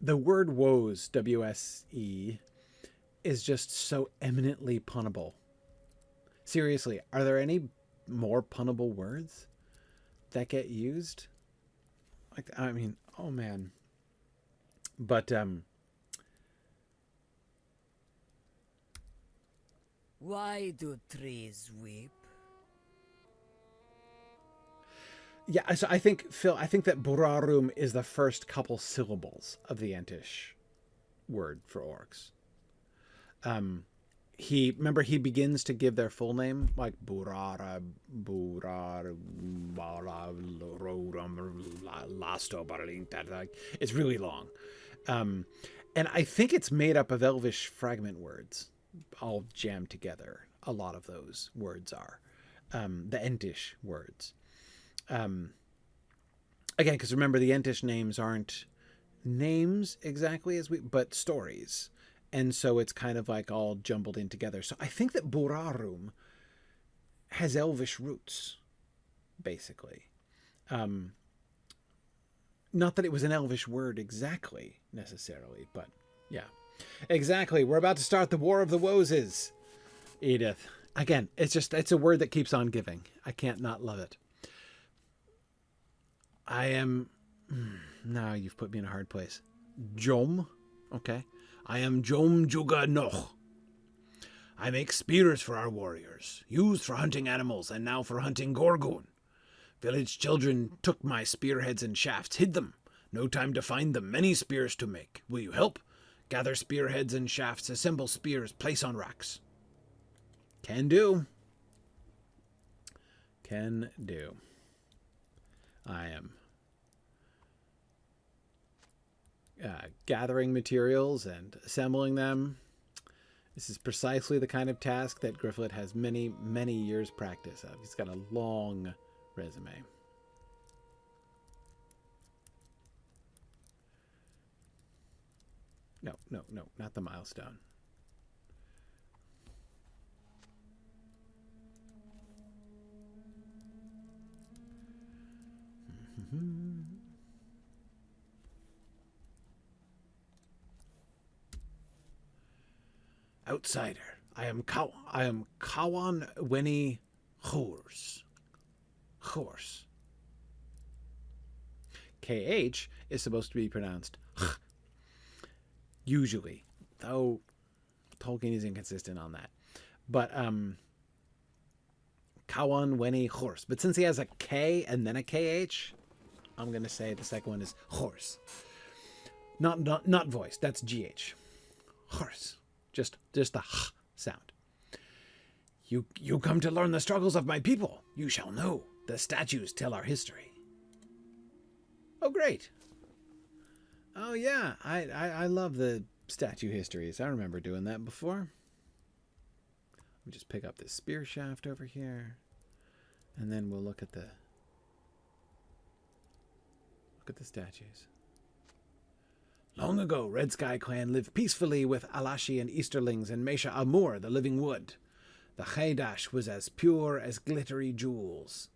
[SPEAKER 1] The word woes, W-S-E, is just so eminently punnable. Seriously, are there any more punnable words that get used? Like, I mean, oh man. But,
[SPEAKER 4] why do trees weep?
[SPEAKER 1] yeah, so I think, Phil, I think that Burarum is the first couple syllables of the Entish word for orcs. He begins to give their full name, like Burara, Lasto, like it's really long. And I think it's made up of Elvish fragment words, all jammed together. A lot of those words are the Entish words. Again, because remember, the Entish names aren't names exactly but stories. And so it's kind of like all jumbled in together. So I think that Burarum has Elvish roots, basically. Not that it was an Elvish word exactly, necessarily, but yeah. Exactly. We're about to start the War of the Woses, Edith. Again, it's a word that keeps on giving. I can't not love it. I am... Now you've put me in a hard place. Jom. Okay. I am Jom Juga Noch. I make spears for our warriors, used for hunting animals and now for hunting Gorgun. Village children took my spearheads and shafts, hid them,
[SPEAKER 5] No time to find them. Many spears to make. Will you help? Gather spearheads and shafts. Assemble spears. Place on racks.
[SPEAKER 1] Can do. Can do. I am gathering materials and assembling them. This is precisely the kind of task that Gryfflet has many, many years practice of. He's got a long resume. No, not the milestone.
[SPEAKER 5] Outsider. I am Kawan Weni Horse.
[SPEAKER 1] KH is supposed to be pronounced usually, though Tolkien is inconsistent on that. But Kawan Weni Horse. But since he has a K and then a KH, I'm gonna say the second one is horse. Not voiced. That's GH. Horse. Just the h sound.
[SPEAKER 5] You come to learn the struggles of my people. You shall know. The statues tell our history.
[SPEAKER 1] Oh, great. Oh, yeah. I love the statue histories. I remember doing that before. Let me just pick up this spear shaft over here. And then we'll look at the statues.
[SPEAKER 5] Long ago, Red Sky Clan lived peacefully with Alashi and Easterlings in Mesha Amur, the living wood. The Chaydash was as pure as glittery jewels.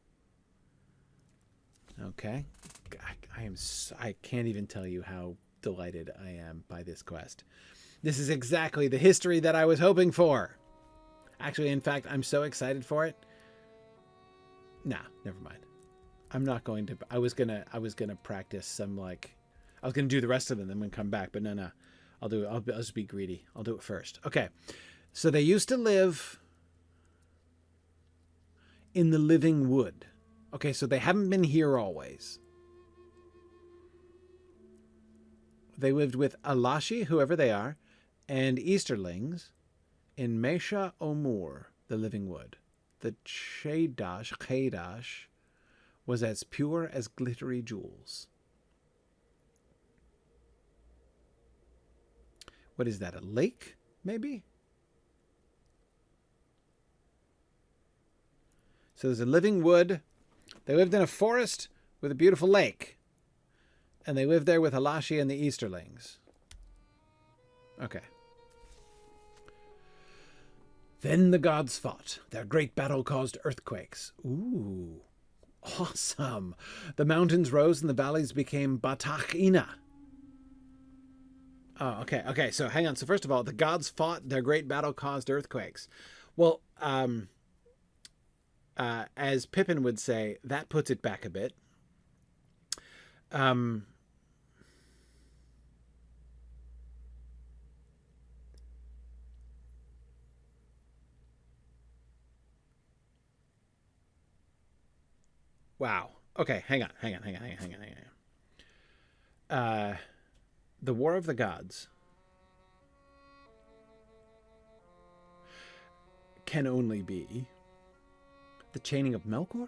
[SPEAKER 1] Okay. I can't even tell you how delighted I am by this quest. This is exactly the history that I was hoping for. Actually, in fact, I'm so excited for it. Nah, never mind. I'm not going to. I was gonna practice some I was gonna do the rest of them, then we'll come back. But no. I'll do it. I'll just be greedy. I'll do it first. Okay. So they used to live in the living wood. Okay, so they haven't been here always. They lived with Alashi, whoever they are, and Easterlings in Mesha Omur, the living wood. The Chaydash was as pure as glittery jewels. What is that, a lake, maybe? So there's a living wood. They lived in a forest with a beautiful lake. And they lived there with Alashi and the Easterlings. Okay.
[SPEAKER 5] Then the gods fought. Their great battle caused earthquakes.
[SPEAKER 1] Ooh, awesome. The mountains rose and the valleys became Batach-ina. Oh, okay. Okay, so hang on. So first of all, the gods fought. Their great battle caused earthquakes. Well, as Pippin would say, that puts it back a bit. Wow. Okay, hang on. The War of the Gods can only be the chaining of Melkor?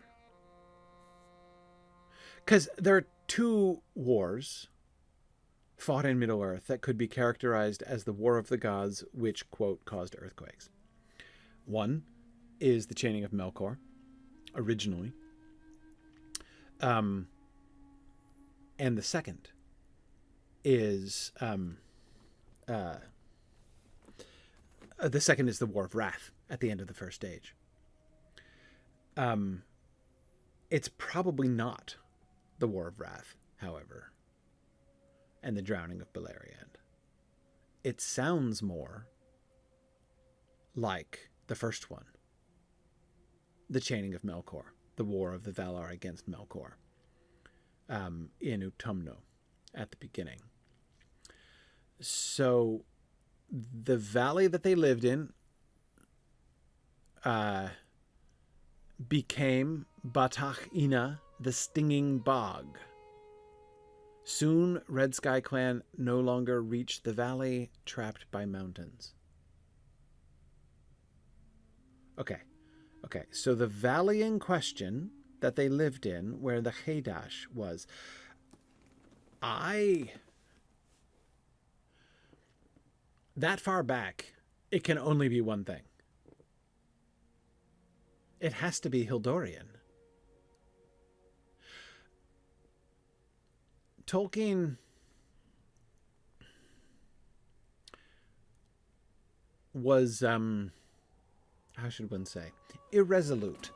[SPEAKER 1] Because there are two wars fought in Middle-earth that could be characterized as the War of the Gods, which, quote, caused earthquakes. One is the chaining of Melkor, originally. And the second is the War of Wrath at the end of the First Age. It's probably not the War of Wrath, however, and the drowning of Beleriand. It sounds more like the first one, the chaining of Melkor, the War of the Valar against Melkor, in Utumno at the beginning. So the valley that they lived in became Batach-ina, the stinging bog. Soon, Red Sky Clan no longer reached the valley trapped by mountains. Okay. So the valley in question that they lived in, where the Haydash was, that far back, it can only be one thing. It has to be Hildorian. Tolkien was, how should one say, irresolute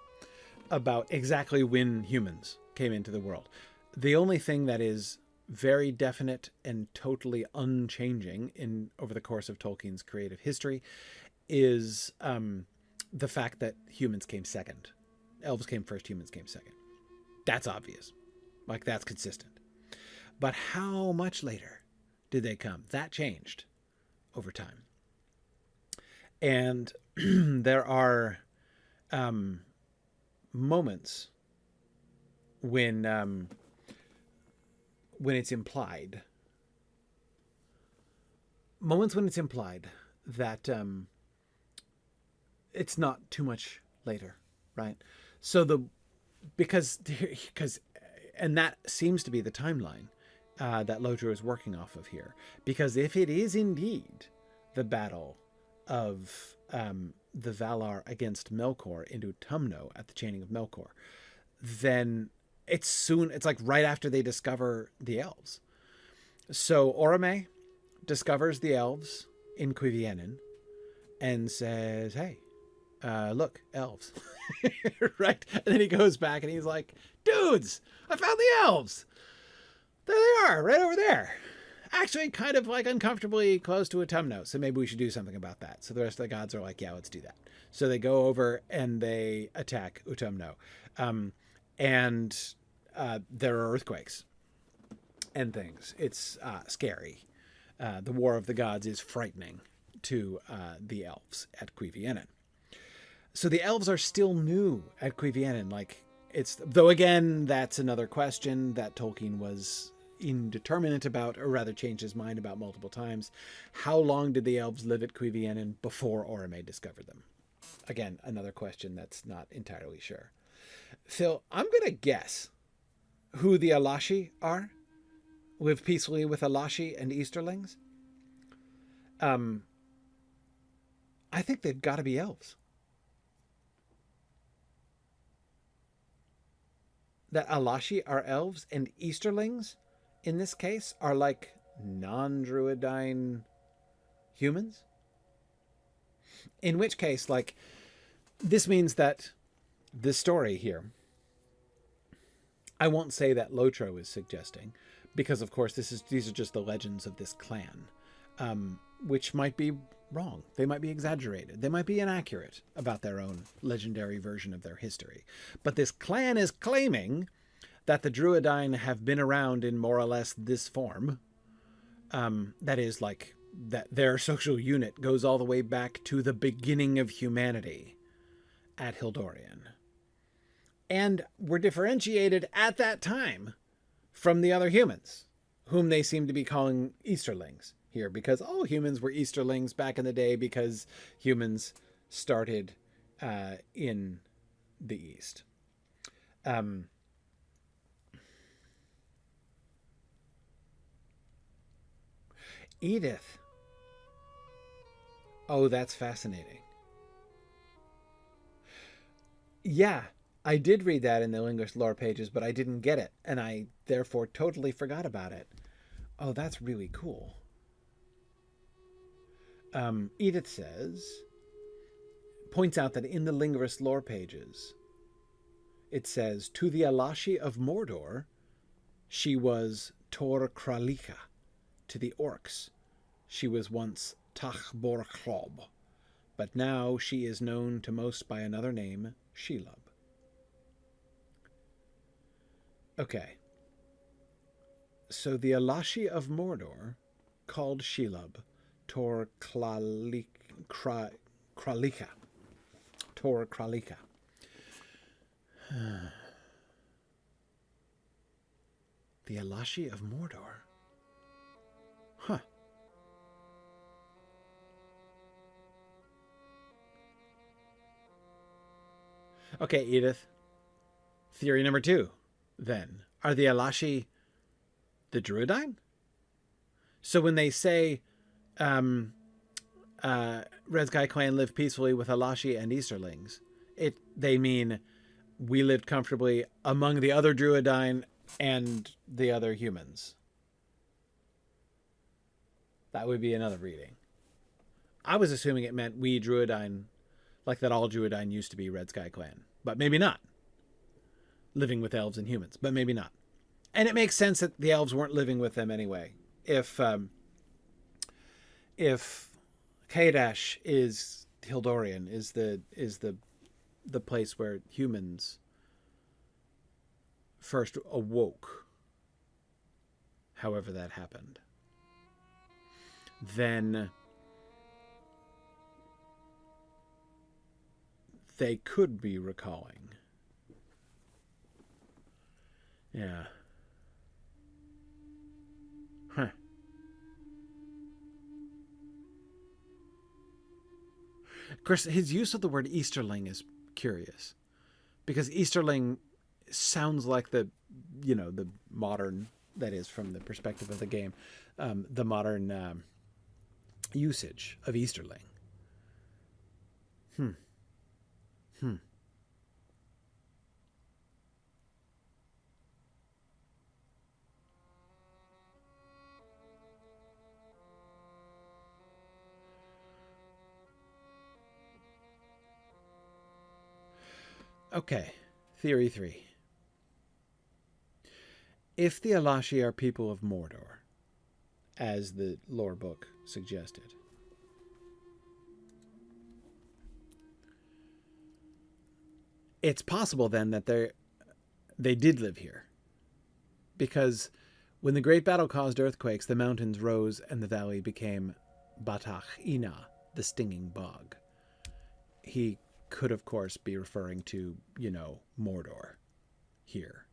[SPEAKER 1] about exactly when humans came into the world. The only thing that is very definite and totally unchanging over the course of Tolkien's creative history is the fact that humans came second. Elves came first, humans came second. That's obvious. Like, that's consistent. But how much later did they come? That changed over time. And there are moments when it's implied. Moments when it's implied that it's not too much later, right? So because and that seems to be the timeline that Lotro is working off of here. Because if it is indeed the battle of the Valar against Melkor into Tumno at the Chaining of Melkor, then it's like right after they discover the elves. So Orome discovers the elves in Cuiviénen and says, hey, look, elves. Right? And then he goes back and he's like, dudes, I found the elves. There they are, right over there. Actually, kind of like uncomfortably close to Autumno, so maybe we should do something about that. So the rest of the gods are like, yeah, let's do that. So they go over and they attack Autumno. And there are earthquakes and things. It's scary. The War of the Gods is frightening to the elves at Cuiviénen. So the elves are still new at Cuiviénen. Though again, that's another question that Tolkien was indeterminate about, or rather changed his mind about multiple times. How long did the elves live at Cuiviénen before Orome discovered them? Again, another question that's not entirely sure. Phil, I'm going to guess who the Alashi are. Live peacefully with Alashi and Easterlings. I think they've got to be elves. That Alashi are elves and Easterlings, in this case, are like non-Drúedain humans. In which case, this means that the story here, I won't say that Lotro is suggesting, because of course these are just the legends of this clan, which might be wrong. They might be exaggerated. They might be inaccurate about their own legendary version of their history. But this clan is claiming that the Drúedain have been around in more or less this form. That is, that their social unit goes all the way back to the beginning of humanity at Hildorian. And were differentiated at that time from the other humans, whom they seem to be calling Easterlings here, because all humans were Easterlings back in the day, because humans started in the East. Edith. Oh, that's fascinating. Yeah, I did read that in the Linguist lore pages, but I didn't get it, and I therefore totally forgot about it. Oh, that's really cool. Edith points out that in the Linguist lore pages, it says, to the Alashi of Mordor, she was Tor Kralika. To the Orcs, she was once Tach-bor-chlob, but now she is known to most by another name, Shelob. Okay. So the Alashi of Mordor called Shelob Tor Kralika. Tor Kralika.
[SPEAKER 5] The Alashi of Mordor. Huh. Okay, Edith. Theory number 2, then. Are the Alashi the Drúedain? So when they say Red Sky Clan lived peacefully with Alashi and Easterlings, they mean we lived comfortably among the other Drúedain and the other humans. That would be another reading. I was assuming it meant we Drúedain, like that all Drúedain used to be Red Sky Clan. But maybe not. Living with elves and humans, but maybe not. And it makes sense that the elves weren't living with them anyway. If Kadash is Hildorian, is the place where humans first awoke, however that happened, then they could be recalling. Yeah. Huh. Of course, his use of the word Easterling is curious, because Easterling sounds like the modern, that is, from the perspective of the game, the modern usage of Easterling. Okay, theory 3. If the Alashi are people of Mordor, as the lore book suggested, it's possible then that they did live here. Because when the great battle caused earthquakes, the mountains rose and the valley became Batach Ina, the stinging bog. He could, of course, be referring to, Mordor here.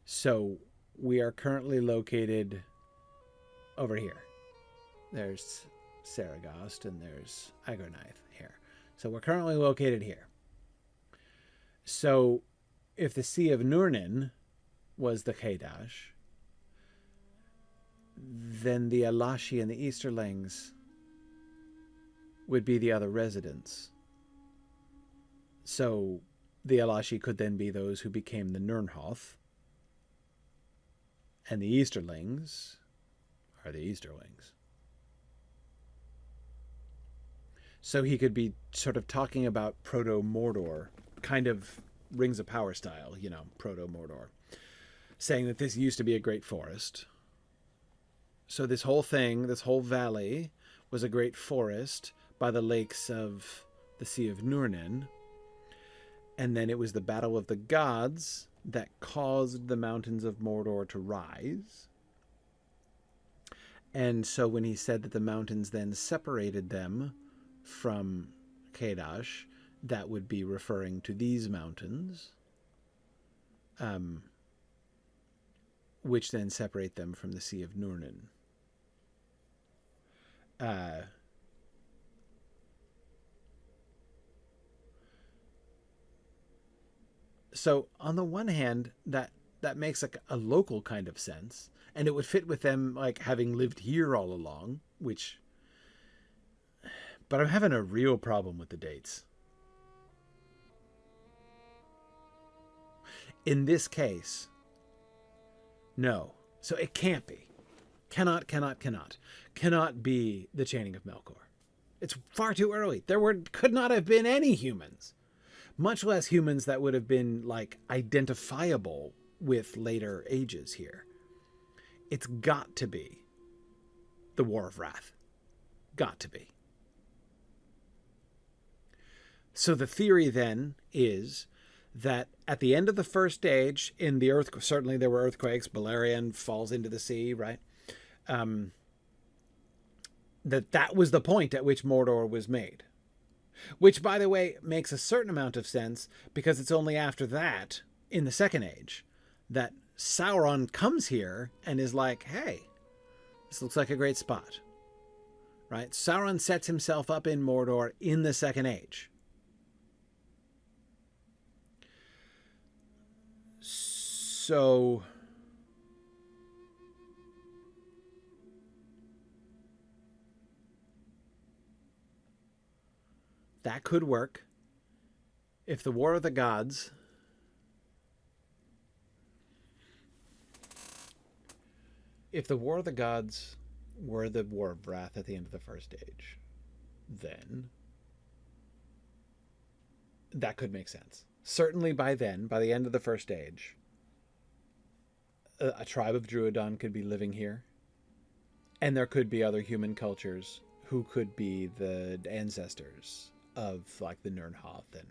[SPEAKER 5] So we are currently located over here. There's Seregost and there's Agornith here. So we're currently located here. So if the Sea of Nurnin was the Kadash, then the Alashi and the Easterlings would be the other residents. So the Alashi could then be those who became the Nirnhoth, and the Easterlings are the Easterlings. So he could be sort of talking about Proto-Mordor, kind of Rings of Power style, Proto-Mordor, saying that this used to be a great forest. So this whole thing, this whole valley, was a great forest by the lakes of the Sea of Nurnin. And then it was the battle of the gods that caused the mountains of Mordor to rise. And so when he said that the mountains then separated them from Kadash, that would be referring to these mountains, which then separate them from the Sea of Nurnin. So on the one hand, that makes a local kind of sense, and it would fit with them like having lived here all along, but I'm having a real problem with the dates. In this case, no. So it can't be. Cannot be the Chaining of Melkor. It's far too early. Could not have been any humans. Much less humans that would have been, identifiable with later ages here. It's got to be the War of Wrath. Got to be. So the theory then is that at the end of the First Age, in the earth, certainly there were earthquakes, Beleriand falls into the sea, right? That was the point at which Mordor was made. Which, by the way, makes a certain amount of sense, because it's only after that, in the Second Age, that Sauron comes here and is like, hey, this looks like a great spot. Right? Sauron sets himself up in Mordor in the Second Age. So that could work if the War of the Gods were the War of Wrath at the end of the First Age, then that could make sense. Certainly by then, by the end of the First Age, a tribe of Drúadan could be living here, and there could be other human cultures who could be the ancestors of, like, the Nirnhoth and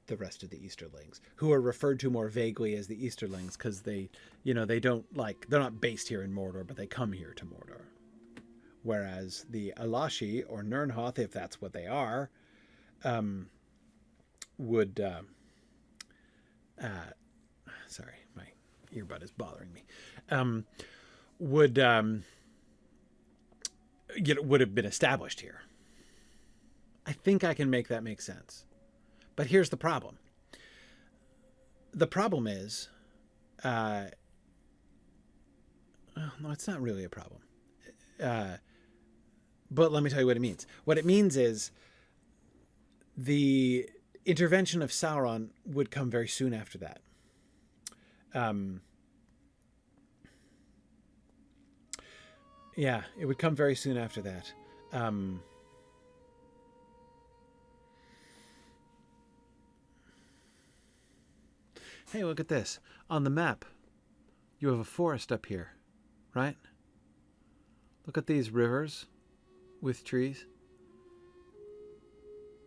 [SPEAKER 5] the rest of the Easterlings, who are referred to more vaguely as the Easterlings because they, they don't, like, they're not based here in Mordor, but they come here to Mordor. Whereas the Alashi, or Nirnhoth, if that's what they are, would... sorry, my earbud is bothering me. Would have been established here. I think I can make that make sense. But here's the problem. The problem is, no, it's not really a problem. But let me tell you what it means. What it means is the intervention of Sauron would come very soon after that. Yeah, it would come very soon after that. Hey, look at this. On the map, you have a forest up here, right? Look at these rivers with trees.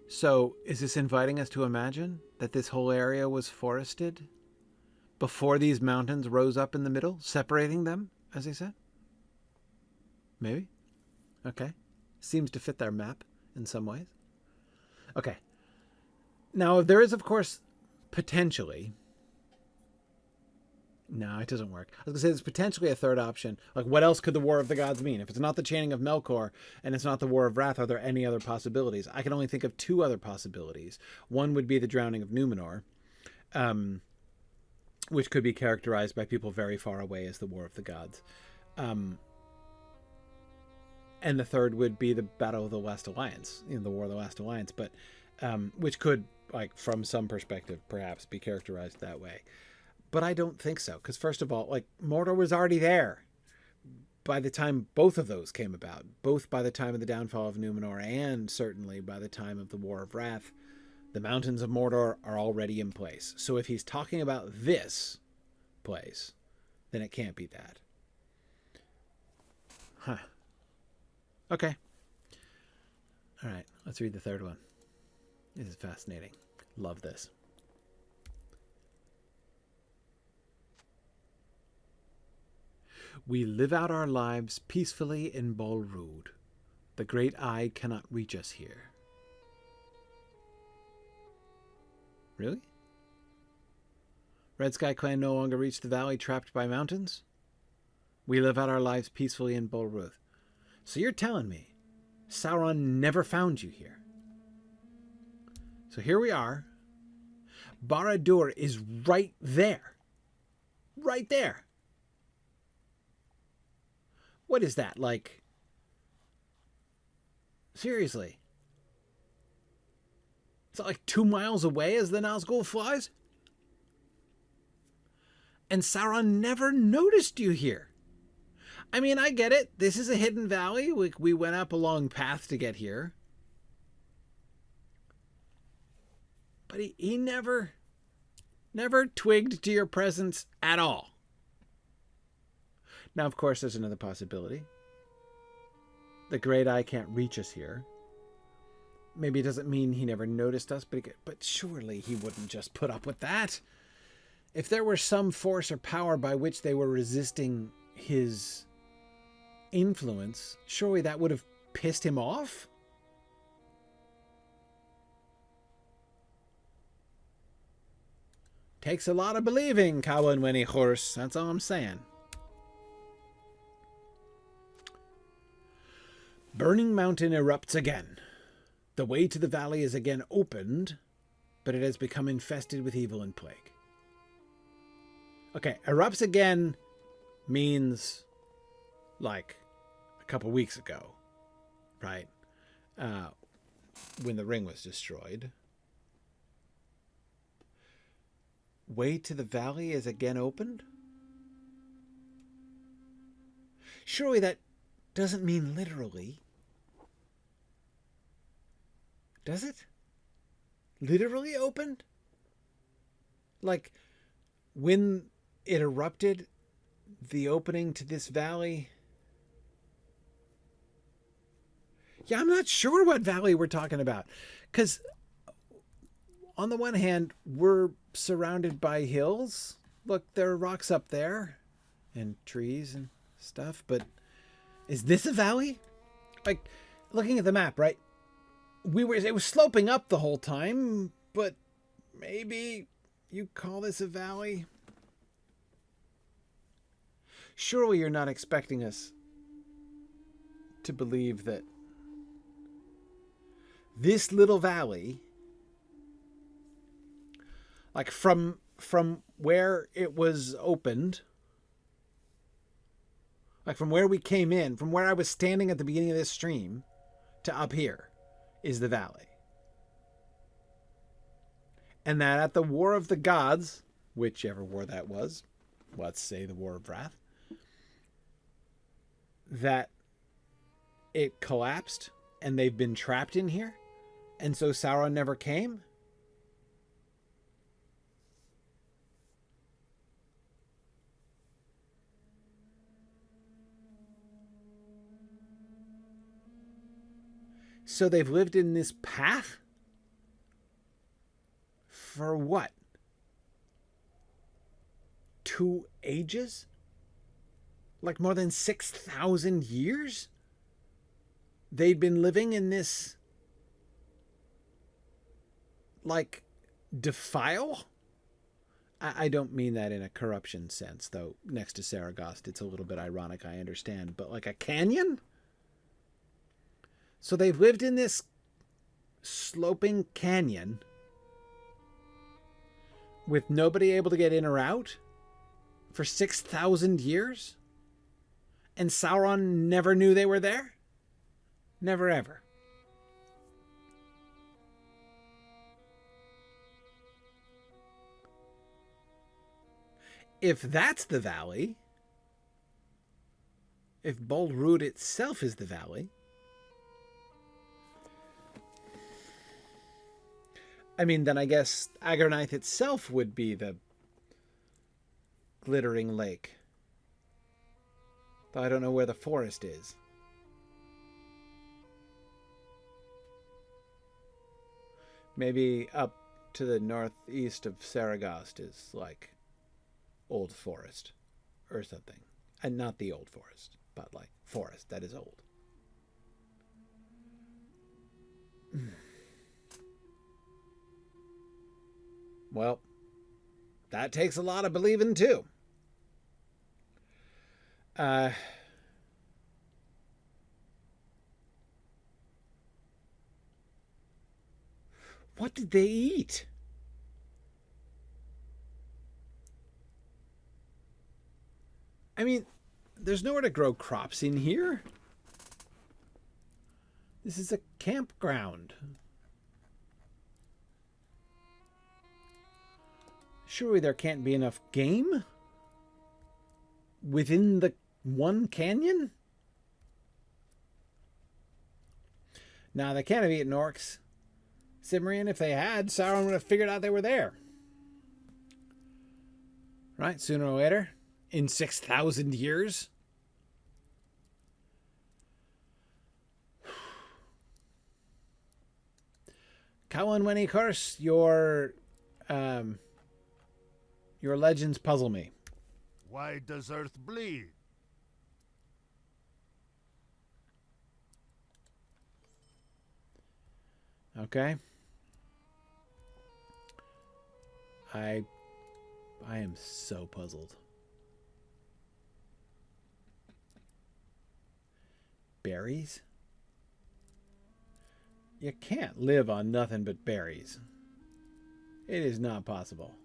[SPEAKER 5] So, is this inviting us to imagine that this whole area was forested before these mountains rose up in the middle, separating them, as they said? Maybe. Okay. Seems to fit their map in some ways. Okay. Now, there is, of course, potentially... No, it doesn't work. I was going to say there's potentially a third option. Like, what else could the War of the Gods mean? If it's not the chaining of Melkor and it's not the War of Wrath, are there any other possibilities? I can only think of two other possibilities. One would be the drowning of Númenor, which could be characterized by people very far away as the War of the Gods. And the third would be the Battle of the Last Alliance, the War of the Last Alliance, but which could, like, from some perspective, perhaps be characterized that way. But I don't think so, because first of all, like, Mordor was already there by the time both of those came about, both by the time of the downfall of Númenor and certainly by the time of the War of Wrath. The mountains of Mordor are already in place. So if he's talking about this place, then it can't be that. Huh. Okay. All right, let's read the third one. This is fascinating. Love this. We live out our lives peacefully in Bolrud. The great eye cannot reach us here. Really? Red Sky Clan no longer reach the valley trapped by mountains? We live out our lives peacefully in Bolrud. So you're telling me Sauron never found you here? So here we are. Barad-dûr is right there. Right there. What is that, like? Seriously? Is that like 2 miles away as the Nazgul flies? And Sauron never noticed you here. I mean, I get it. This is a hidden valley. We went up a long path to get here. But he never twigged to your presence at all. Now, of course, there's another possibility. The great eye can't reach us here. Maybe it doesn't mean he never noticed us, but surely he wouldn't just put up with that. If there were some force or power by which they were resisting his influence, surely that would have pissed him off? Takes a lot of believing, Cowan Winnie horse. That's all I'm saying. Burning Mountain erupts again. The way to the valley is again opened, but it has become infested with evil and plague. Okay, erupts again means like a couple weeks ago, right? When the ring was destroyed. Way to the valley is again opened? Surely that doesn't mean literally. Does it? Literally opened? Like, when it erupted, the opening to this valley... Yeah, I'm not sure what valley we're talking about. Because, on the one hand, we're surrounded by hills. Look, there are rocks up there. And trees and stuff. But, is this a valley? Like, looking at the map, right? It was sloping up the whole time, but maybe you call this a valley? Surely you're not expecting us to believe that this little valley, like from where it was opened, like from where we came in, from where I was standing at the beginning of this stream to up here, is the valley. And that at the War of the Gods, whichever war that was, let's say the War of Wrath, that it collapsed and they've been trapped in here, and so Sauron never came? So they've lived in this path? For what? 2 ages? Like more than 6,000 years? They'd been living in this, like, defile? I don't mean that in a corruption sense, though next to Seregost it's a little bit ironic, I understand. But like a canyon? So they've lived in this sloping canyon with nobody able to get in or out for 6,000 years? And Sauron never knew they were there? Never ever. If that's the valley, if Bald Root itself is the valley, I mean, then I guess Aggernaith itself would be the glittering lake. Though I don't know where the forest is. Maybe up to the northeast of Seregost is like Old Forest or something. And not the Old Forest, but like forest that is old. Well, that takes a lot of believing too. What did they eat? I mean, there's nowhere to grow crops in here. This is a campground. Surely there can't be enough game within the one canyon? Now, they can't have eaten orcs. Cimmerian, if they had, Sauron would have figured out they were there. Right? Sooner or later. In 6,000 years. Cowan Winnie Curse, your legends puzzle me.
[SPEAKER 2] Why does Earth bleed?
[SPEAKER 5] Okay. I I am so puzzled. Berries? You can't live on nothing but berries. It is not possible.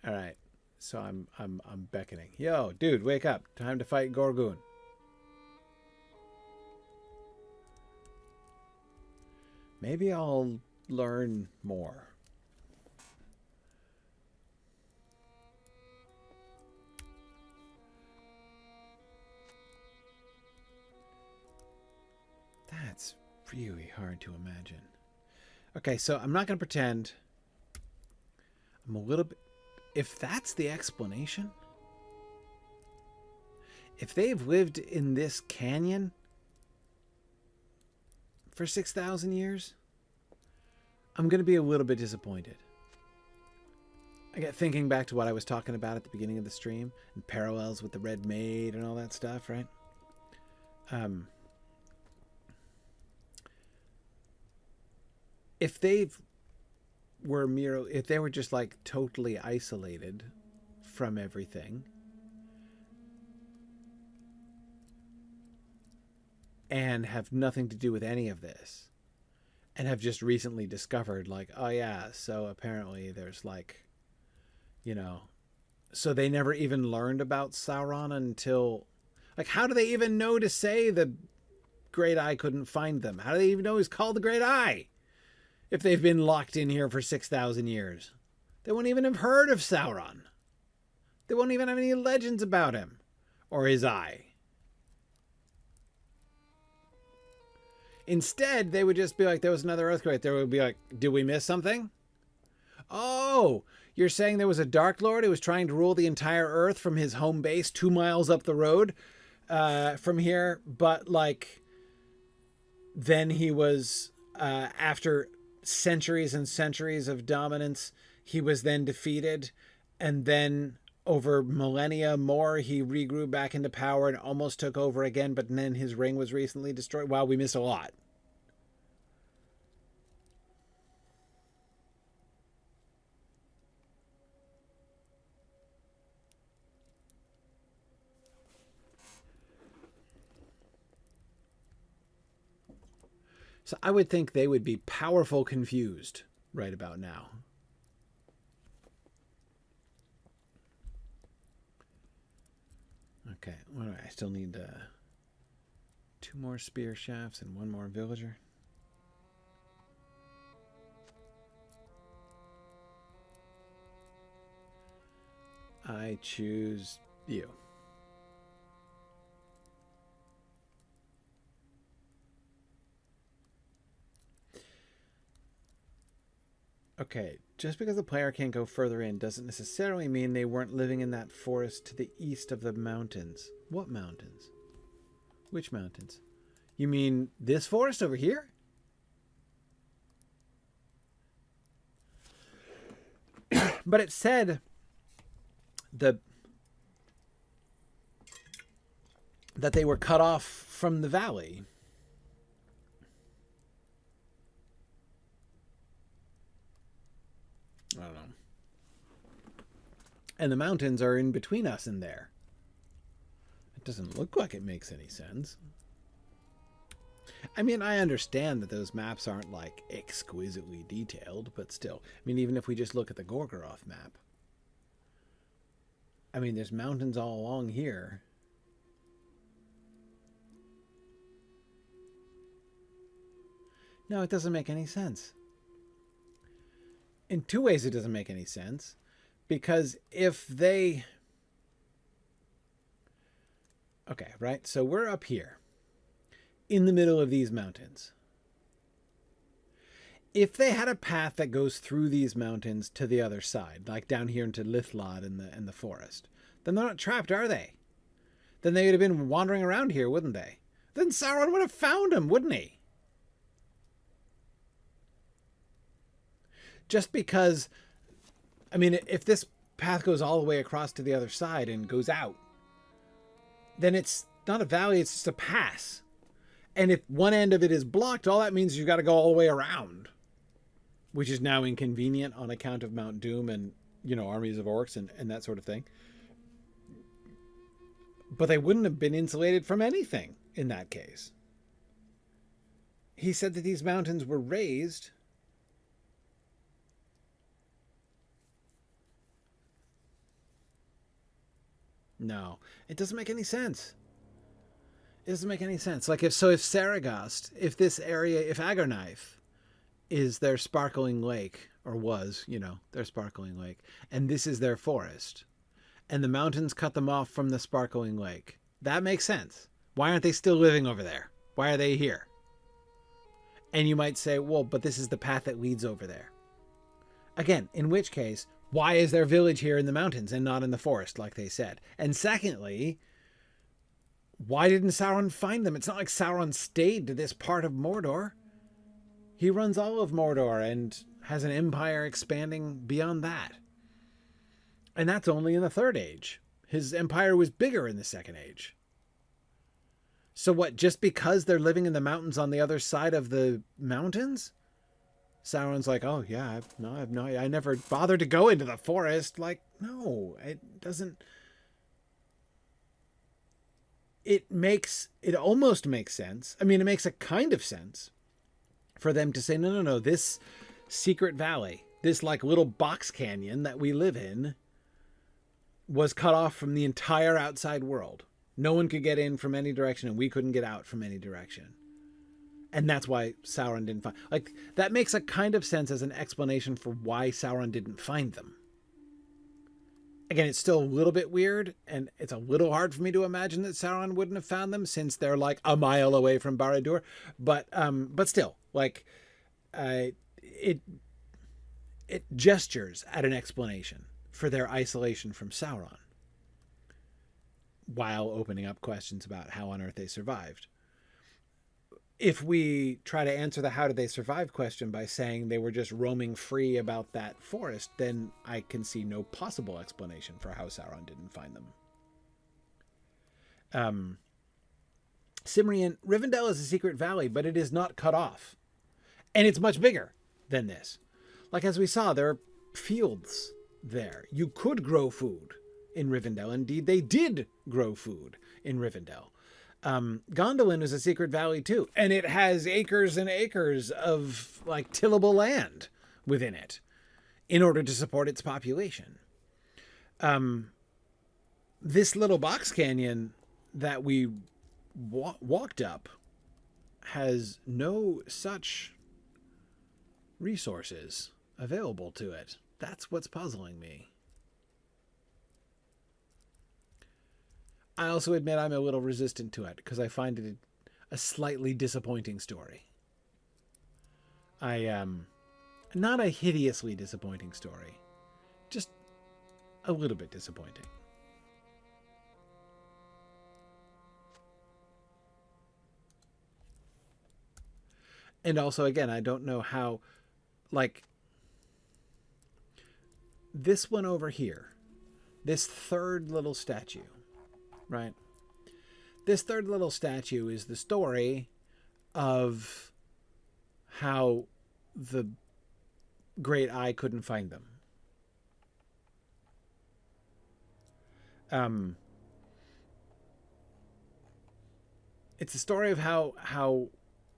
[SPEAKER 5] All right, so I'm beckoning. Yo, dude, wake up! Time to fight Gorgoon. Maybe I'll learn more. That's really hard to imagine. Okay, so I'm not going to pretend. I'm a little bit. If that's the explanation, if they've lived in this canyon for 6,000 years, I'm going to be a little bit disappointed. I get thinking back to what I was talking about at the beginning of the stream and parallels with the Red Maid and all that stuff, right? If they were just like totally isolated from everything and have nothing to do with any of this and have just recently discovered like, oh yeah, so apparently there's like, you know, so they never even learned about Sauron until, like, how do they even know to say the Great Eye couldn't find them? How do they even know he's called the Great Eye? If they've been locked in here for 6,000 years, they won't even have heard of Sauron. They won't even have any legends about him or his eye. Instead, they would just be like, there was another earthquake. They would be like, did we miss something? Oh, you're saying there was a Dark Lord who was trying to rule the entire earth from his home base 2 miles up the road from here. But like, then he was, after centuries and centuries of dominance, he was then defeated, and then over millennia more he regrew back into power and almost took over again, but then his ring was recently destroyed. Wow, we missed a lot. So I would think they would be powerful confused right about now. Okay, what do I still need? 2 more spear shafts and 1 more villager. I choose you. Okay, just because the player can't go further in doesn't necessarily mean they weren't living in that forest to the east of the mountains. What mountains? Which mountains? You mean this forest over here? But it said that they were cut off from the valley. I don't know. And the mountains are in between us and there. It doesn't look like it makes any sense. I mean, I understand that those maps aren't like exquisitely detailed, but still. I mean, even if we just look at the Gorgoroth map. I mean, there's mountains all along here. No, it doesn't make any sense. In 2 ways, it doesn't make any sense. Because if they... Okay, right? So we're up here. In the middle of these mountains. If they had a path that goes through these mountains to the other side, like down here into Lithlod and the forest, then they're not trapped, are they? Then they would have been wandering around here, wouldn't they? Then Sauron would have found them, wouldn't he? Just because, I mean, if this path goes all the way across to the other side and goes out, then it's not a valley, it's just a pass. And if one end of it is blocked, all that means is you've got to go all the way around, which is now inconvenient on account of Mount Doom and, you know, armies of orcs and that sort of thing. But they wouldn't have been insulated from anything in that case. He said that these mountains were raised. No, it doesn't make any sense. It doesn't make any sense. Like if Seregost, if this area, if Agarknife is their sparkling lake, or was, you know, their sparkling lake, and this is their forest, and the mountains cut them off from the sparkling lake, that makes sense. Why aren't they still living over there? Why are they here? And you might say, well, but this is the path that leads over there. Again, in which case, why is their village here in the mountains and not in the forest, like they said? And secondly, why didn't Sauron find them? It's not like Sauron stayed to this part of Mordor. He runs all of Mordor and has an empire expanding beyond that. And that's only in the Third Age. His empire was bigger in the Second Age. So what, just because they're living in the mountains on the other side of the mountains? Sauron's like, oh yeah, I never bothered to go into the forest. Like, no, it doesn't. It almost makes sense. I mean, it makes a kind of sense for them to say, no, this secret valley, this like little box canyon that we live in was cut off from the entire outside world. No one could get in from any direction and we couldn't get out from any direction. And that's why Sauron didn't find... Like, that makes a kind of sense as an explanation for why Sauron didn't find them. Again, it's still a little bit weird, and it's a little hard for me to imagine that Sauron wouldn't have found them since they're like a mile away from Barad-dûr. But still, like, it gestures at an explanation for their isolation from Sauron, while opening up questions about how on earth they survived. If we try to answer the how did they survive question by saying they were just roaming free about that forest, then I can see no possible explanation for how Sauron didn't find them. Cimrian, Rivendell is a secret valley, but it is not cut off. And it's much bigger than this. Like as we saw, there are fields there. You could grow food in Rivendell. Indeed, they did grow food in Rivendell. Gondolin is a secret valley too, and it has acres and acres of like tillable land within it in order to support its population. This little box canyon that we walked up has no such resources available to it. That's what's puzzling me. I also admit I'm a little resistant to it because I find it a slightly disappointing story. Not a hideously disappointing story, just a little bit disappointing. And also, again, I don't know how, like, this one over here, this third little statue, right? This third little statue is the story of how the Great Eye couldn't find them. It's the story of how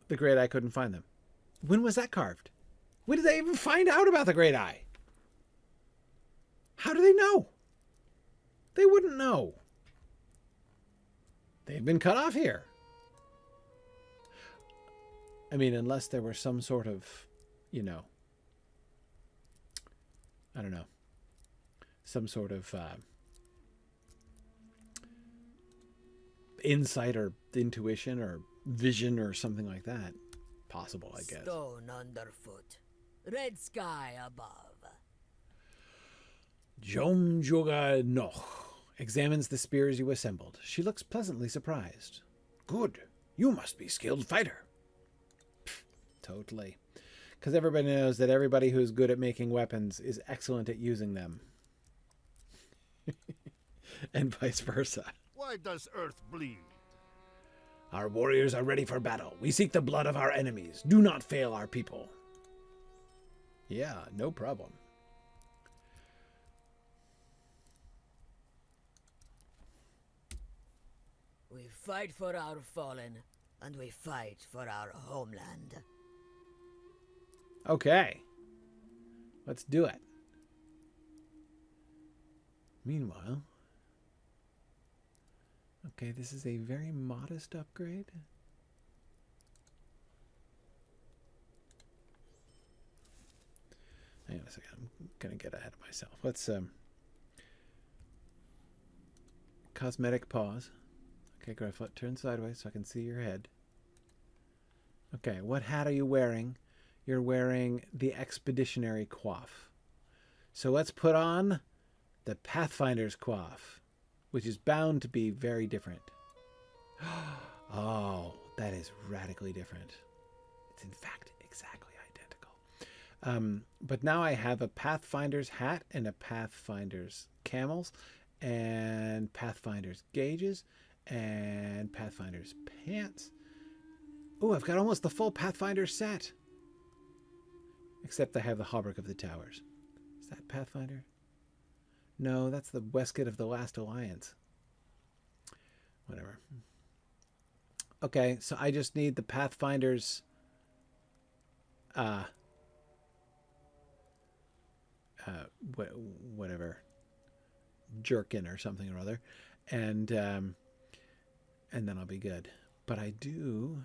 [SPEAKER 5] the Great Eye couldn't find them. When was that carved? When did they even find out about the Great Eye? How do they know? They wouldn't know. They've been cut off here. I mean, unless there were some sort of, you know, I don't know, some sort of insight or intuition or vision or something like that. Possible, I guess.
[SPEAKER 4] Stone underfoot, red sky above.
[SPEAKER 5] Jomjoga Noch examines the spears you assembled. She looks pleasantly surprised. Good. You must be a skilled fighter. Pfft, totally. Because everybody knows that everybody who's good at making weapons is excellent at using them. And vice versa.
[SPEAKER 2] Why does Earth bleed?
[SPEAKER 5] Our warriors are ready for battle. We seek the blood of our enemies. Do not fail our people. Yeah, no problem.
[SPEAKER 4] We fight for our fallen, and we fight for our homeland.
[SPEAKER 5] Okay. Let's do it. Meanwhile... Okay, this is a very modest upgrade. Hang on a second. I'm going to get ahead of myself. Let's... Cosmetic pause. Okay, Gryfflet, turn sideways so I can see your head. Okay, what hat are you wearing? You're wearing the Expeditionary Coif. So let's put on the Pathfinder's Coif, which is bound to be very different. Oh, that is radically different. It's in fact exactly identical. But now I have a Pathfinder's hat and a Pathfinder's camels and Pathfinder's gauges and Pathfinder's pants. Oh, I've got almost the full Pathfinder set. Except I have the Hauberk of the Towers. Is that Pathfinder? No, that's the Waistcoat of the Last Alliance. Whatever. Okay, so I just need the Pathfinder's whatever, jerkin or something or other, and then I'll be good. But I do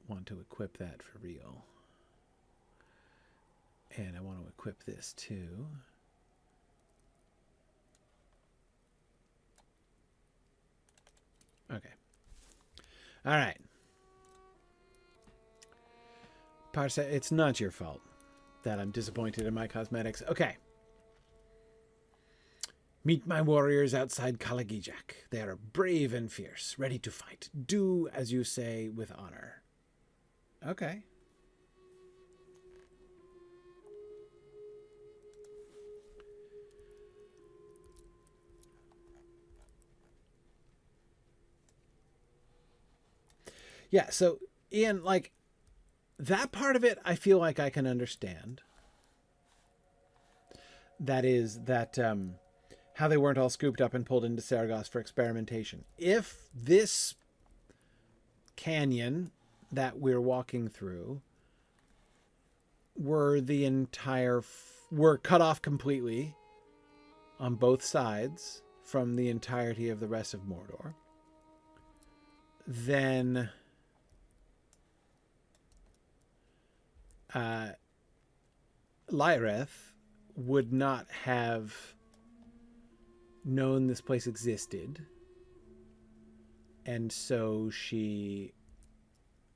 [SPEAKER 5] want to equip that for real. And I want to equip this too. Okay. All right. Parse, it's not your fault that I'm disappointed in my cosmetics. Okay. Meet my warriors outside Kalagijak. They are brave and fierce, ready to fight. Do as you say with honor. Okay. Yeah, so Ian, like, that part of it, I feel like I can understand. That is that how they weren't all scooped up and pulled into Seregost for experimentation. If this canyon that we're walking through were the entire were cut off completely on both sides from the entirety of the rest of Mordor, then Lyreth would not have known this place existed, and so she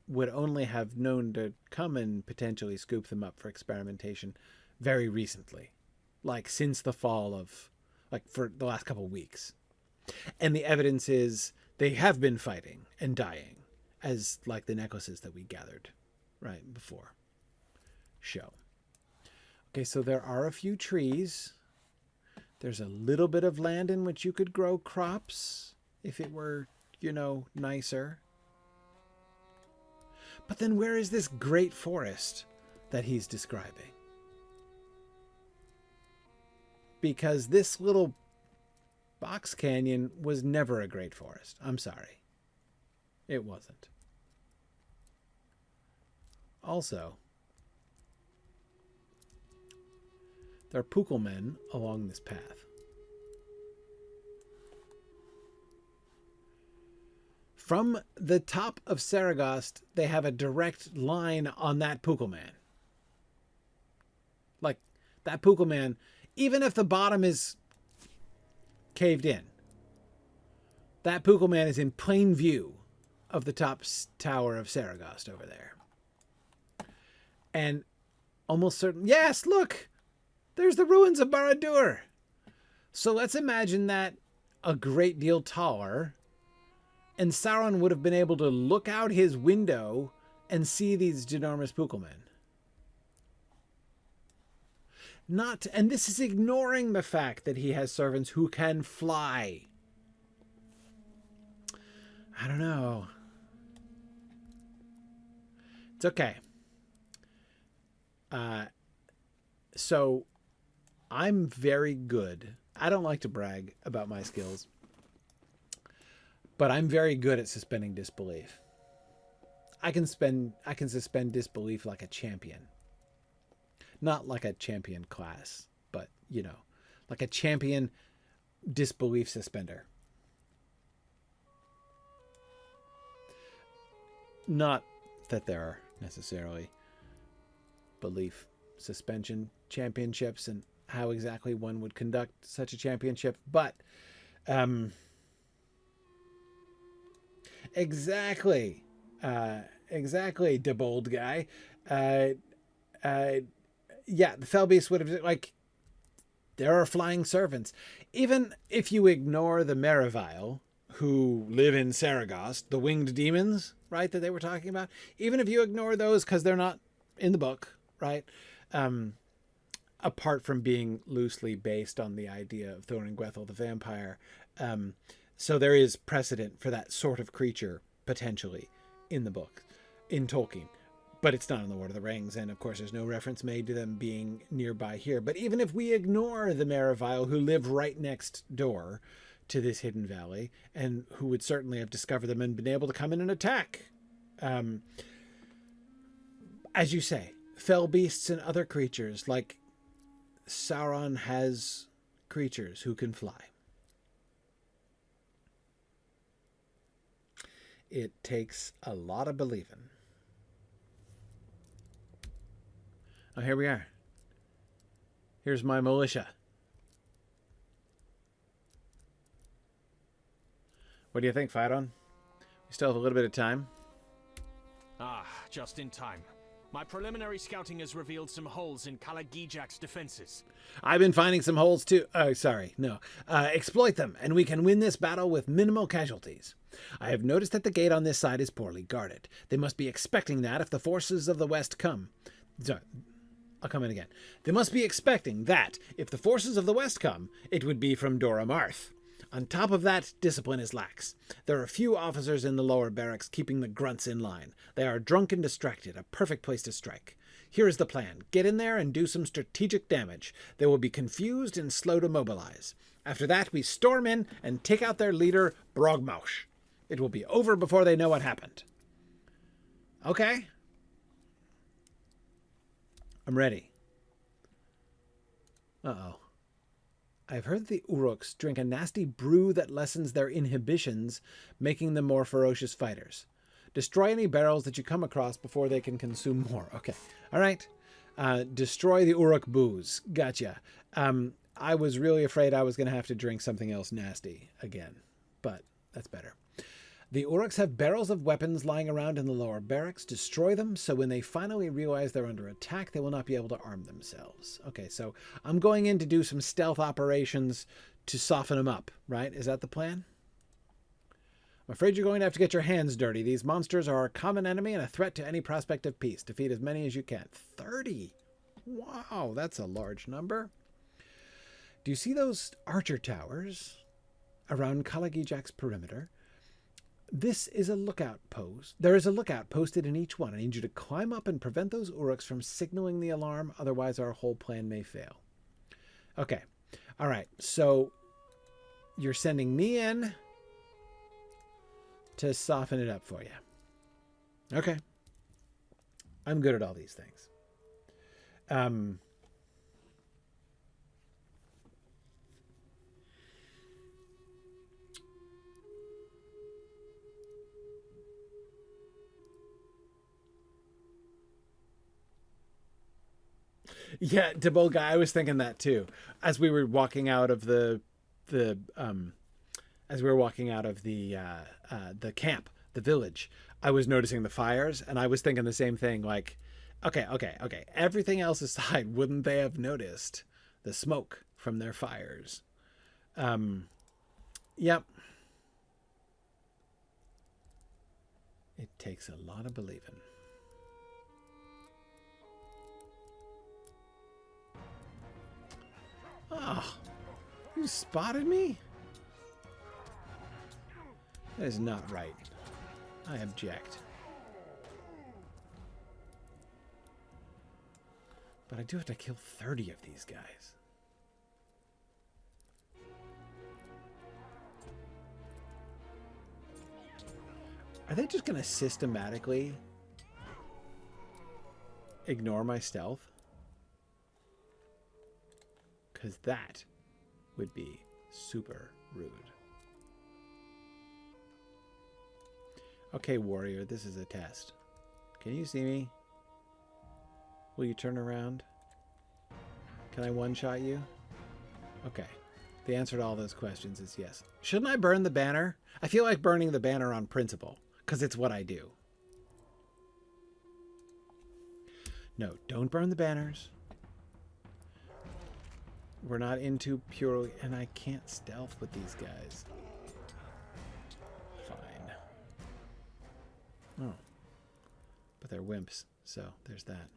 [SPEAKER 5] would only have known to come and potentially scoop them up for experimentation very recently, like since the fall of, like, for the last couple of weeks. And the evidence is they have been fighting and dying, as like the necklaces that we gathered right before show. Okay, so there are a few trees. There's a little bit of land in which you could grow crops if it were, you know, nicer. But then where is this great forest that he's describing? Because this little box canyon was never a great forest. I'm sorry. It wasn't. Also, there are Púkel-men along this path. From the top of Seregost, they have a direct line on that Púkel-man. Like, that Púkel-man, even if the bottom is caved in, that Púkel-man is in plain view of the top tower of Seregost over there. And almost certain... Yes, look! There's the ruins of Barad-dûr. So let's imagine that a great deal taller, and Sauron would have been able to look out his window and see these ginormous Púkel-men. Not, and this is ignoring the fact that he has servants who can fly. I don't know. It's okay. So I'm very good. I don't like to brag about my skills, but I'm very good at suspending disbelief. I can suspend disbelief like a champion. Not like a champion class, but, you know, like a champion disbelief suspender. Not that there are necessarily belief suspension championships and how exactly one would conduct such a championship, but exactly, the bold guy. Yeah, the Fellbeast would have, like, there are flying servants. Even if you ignore the Merivile, who live in Seregost, the winged demons, right, that they were talking about, even if you ignore those because they're not in the book, right, apart from being loosely based on the idea of Thorin-Gwethel the vampire, so there is precedent for that sort of creature, potentially, in the book, in Tolkien. But it's not in the Lord of the Rings, and of course there's no reference made to them being nearby here. But even if we ignore the Merivile, who live right next door to this hidden valley, and who would certainly have discovered them and been able to come in and attack, as you say, fell beasts and other creatures, like Sauron has creatures who can fly. It takes a lot of believing. Oh, here we are. Here's my militia. What do you think, Faeron? We still have a little bit of time.
[SPEAKER 3] Ah, just in time. My preliminary scouting has revealed some holes in Calagijak's defenses.
[SPEAKER 5] I've been finding some holes too. Oh, sorry. No. Exploit them, and we can win this battle with minimal casualties. I have noticed that the gate on this side is poorly guarded. They must be expecting that if the forces of the west come. Sorry. I'll come in again. They must be expecting that if the forces of the west come, it would be from Dora Marth. On top of that, discipline is lax. There are few officers in the lower barracks keeping the grunts in line. They are drunk and distracted, a perfect place to strike. Here is the plan. Get in there and do some strategic damage. They will be confused and slow to mobilize. After that, we storm in and take out their leader, Brogmaush. It will be over before they know what happened. Okay. I'm ready. Uh-oh. I've heard the Uruks drink a nasty brew that lessens their inhibitions, making them more ferocious fighters. Destroy any barrels that you come across before they can consume more. Okay. All right. Destroy the Uruk booze. Gotcha. I was really afraid I was going to have to drink something else nasty again, but that's better. The Uruks have barrels of weapons lying around in the lower barracks. Destroy them, so when they finally realize they're under attack, they will not be able to arm themselves. Okay, so I'm going in to do some stealth operations to soften them up, right? Is that the plan? I'm afraid you're going to have to get your hands dirty. These monsters are a common enemy and a threat to any prospect of peace. Defeat as many as you can. 30! Wow, that's a large number. Do you see those archer towers around Calagijak's perimeter? This is a lookout post. There is a lookout posted in each one. I need you to climb up and prevent those Uruks from signaling the alarm, otherwise our whole plan may fail. Okay. All right. So you're sending me in to soften it up for you. Okay. I'm good at all these things. Yeah, Debol guy, I was thinking that too. As we were walking out of the camp, the village, I was noticing the fires, and I was thinking the same thing. Like, okay. Everything else aside, wouldn't they have noticed the smoke from their fires? Yep. It takes a lot of believing. Oh, you spotted me? That is not right. I object. But I do have to kill 30 of these guys. Are they just going to systematically ignore my stealth? Because that would be super rude. Okay, warrior, this is a test. Can you see me? Will you turn around? Can I one-shot you? Okay. The answer to all those questions is yes. Shouldn't I burn the banner? I feel like burning the banner on principle, because it's what I do. No, don't burn the banners. We're not into purely... And I can't stealth with these guys. Fine. Oh. But they're wimps, so there's that.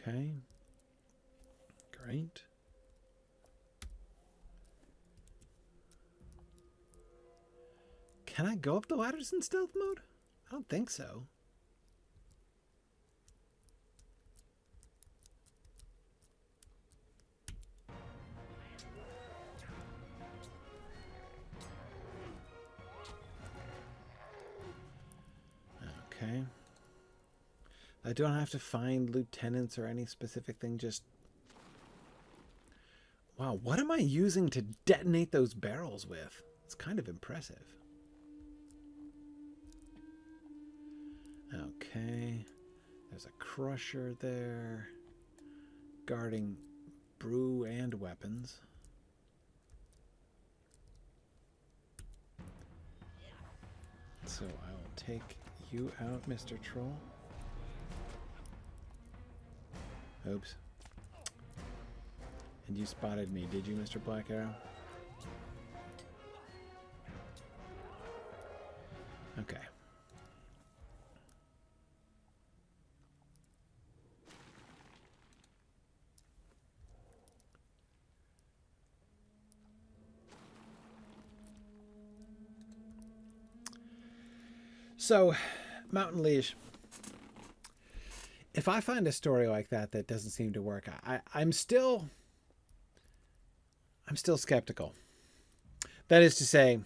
[SPEAKER 5] Okay. Great. Can I go up the ladders in stealth mode? I don't think so. Okay. I don't have to find lieutenants or any specific thing, just... Wow, what am I using to detonate those barrels with? It's kind of impressive. Okay. There's a crusher there. Guarding brew and weapons. So I will take you out, Mr. Troll. Oops. And you spotted me, did you, Mr. Black Arrow? Okay. So, Mountain Liege. If I find a story like that that doesn't seem to work, I'm still skeptical. That is to say,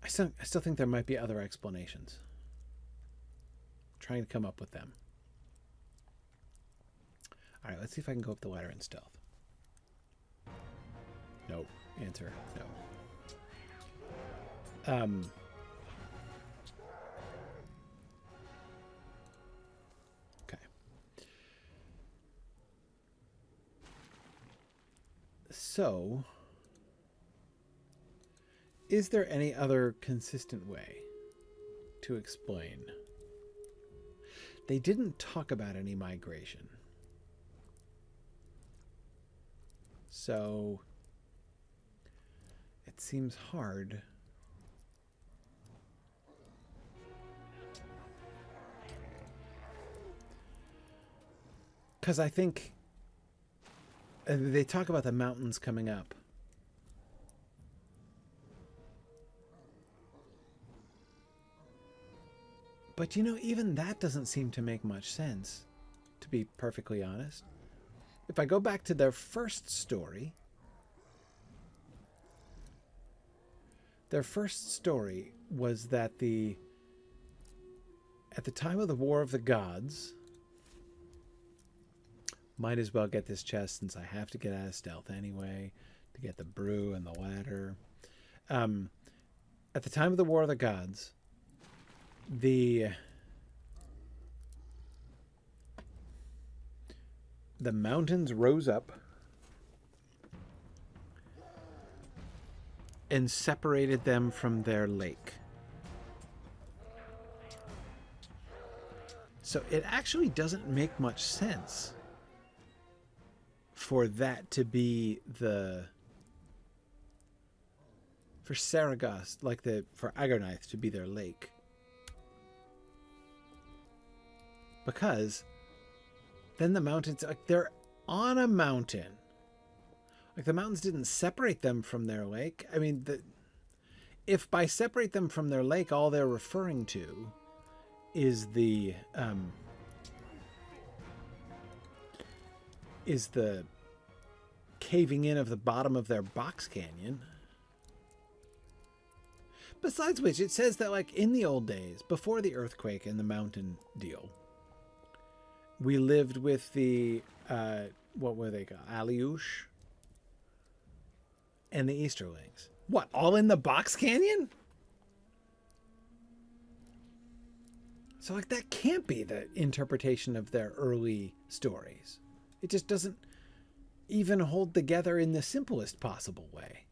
[SPEAKER 5] I still think there might be other explanations. I'm trying to come up with them. All right, let's see if I can go up the ladder in stealth. No. Answer, no. Okay. So, is there any other consistent way to explain? They didn't talk about any migration. So, it seems hard. Because I think they talk about the mountains coming up. But you know, even that doesn't seem to make much sense, to be perfectly honest. If I go back to their first story, was that at the time of the War of the Gods, might as well get this chest since I have to get out of stealth anyway to get the brew and the ladder. At the time of the War of the Gods, the mountains rose up and separated them from their lake. So it actually doesn't make much sense for that to be for Seregost, for Agarnaith to be their lake. Because then the mountains, like, they're on a mountain. Like, the mountains didn't separate them from their lake. I mean, if by separate them from their lake, all they're referring to is the caving in of the bottom of their box canyon. Besides which, it says that, like, in the old days, before the earthquake and the mountain deal, we lived with the, what were they called? Aliush and the Easterlings. What, all in the box canyon? So, like, that can't be the interpretation of their early stories. It just doesn't even hold together in the simplest possible way.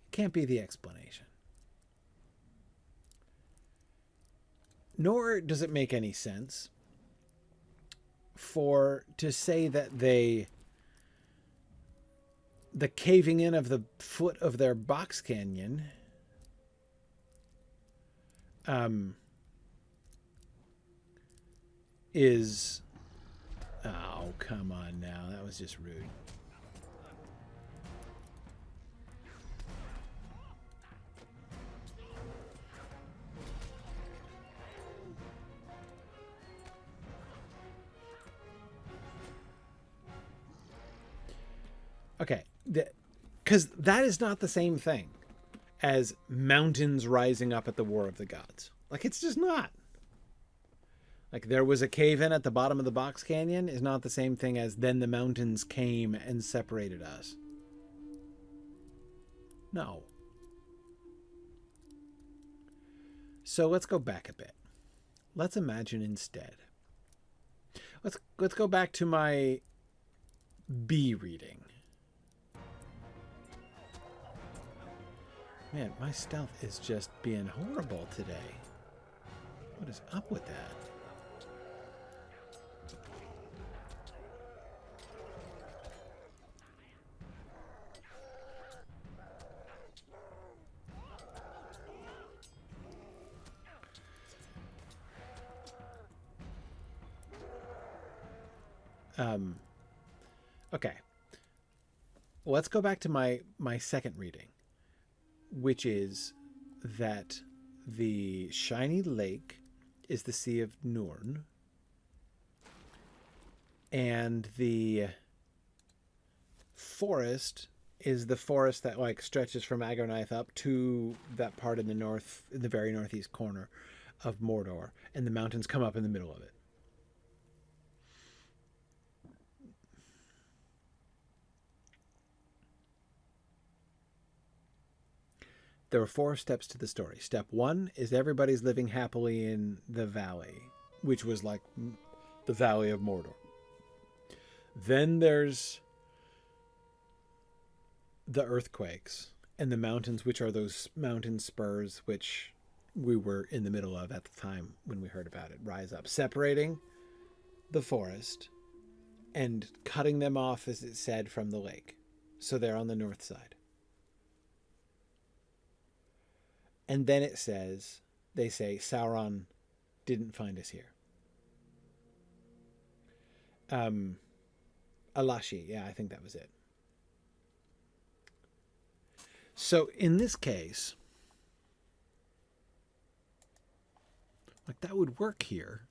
[SPEAKER 5] It can't be the explanation. Nor does it make any sense to say that the caving in of the foot of their box canyon is... Oh, come on now. That was just rude. Okay, because that is not the same thing as mountains rising up at the War of the Gods. Like, it's just not. Like, there was a cave-in at the bottom of the box canyon is not the same thing as then the mountains came and separated us. No. So let's go back a bit. Let's imagine instead. Let's go back to my B reading. Man, my stealth is just being horrible today. What is up with that? Okay. Well, let's go back to my second reading, which is that the shiny lake is the Sea of Nurn, and the forest is the forest that, like, stretches from Agornith up to that part in the north, in the very northeast corner of Mordor, and the mountains come up in the middle of it. There are 4 steps to the story. Step 1 is everybody's living happily in the valley, which was like the Valley of Mordor. Then there's the earthquakes and the mountains, which are those mountain spurs which we were in the middle of at the time when we heard about it, rise up, separating the forest and cutting them off, as it said, from the lake. So they're on the north side. And then it says, they say, Sauron didn't find us here. Alashi, yeah, I think that was it. So in this case, like, that would work here.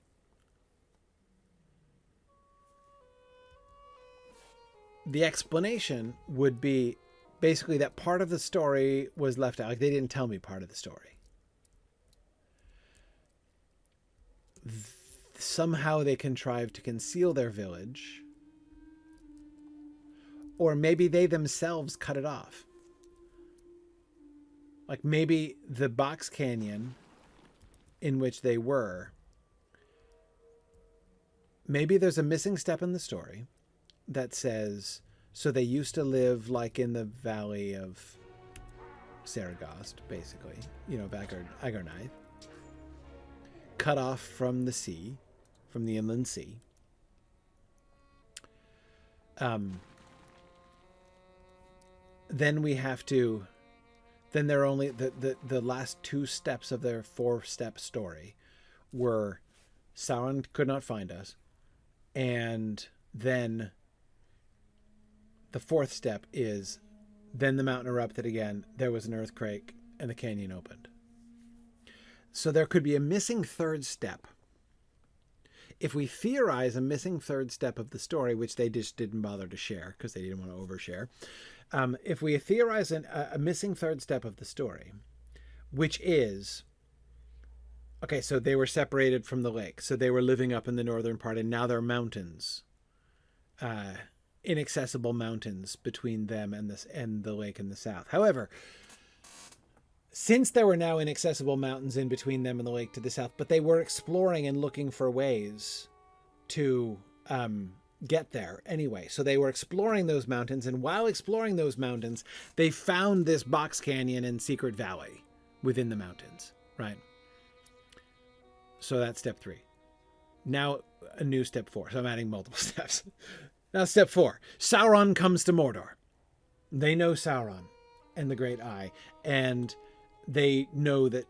[SPEAKER 5] The explanation would be basically that part of the story was left out. Like, they didn't tell me part of the story. Somehow they contrived to conceal their village. Or maybe they themselves cut it off. Like, maybe the box canyon in which they were, maybe there's a missing step in the story that says, so they used to live, like, in the valley of Seregost, basically, you know, of Agornith, cut off from the sea, from the inland sea. Then we have to, then there are only, the last 2 steps of their 4-step story were Sauron could not find us, And then the fourth step is, then the mountain erupted again, there was an earthquake, and the canyon opened. So there could be a missing third step. If we theorize a missing third step of the story, which they just didn't bother to share because they didn't want to overshare, if we theorize a missing third step of the story, which is, okay, so they were separated from the lake, so they were living up in the northern part, and now there are mountains, inaccessible mountains between them and the lake in the south. However, since there were now inaccessible mountains in between them and the lake to the south, but they were exploring and looking for ways to get there anyway. So they were exploring those mountains, and while exploring those mountains, they found this box canyon and secret valley within the mountains, right? So that's step 3. Now a new step 4. So I'm adding multiple steps. Now step 4. Sauron comes to Mordor. They know Sauron and the Great Eye, and they know that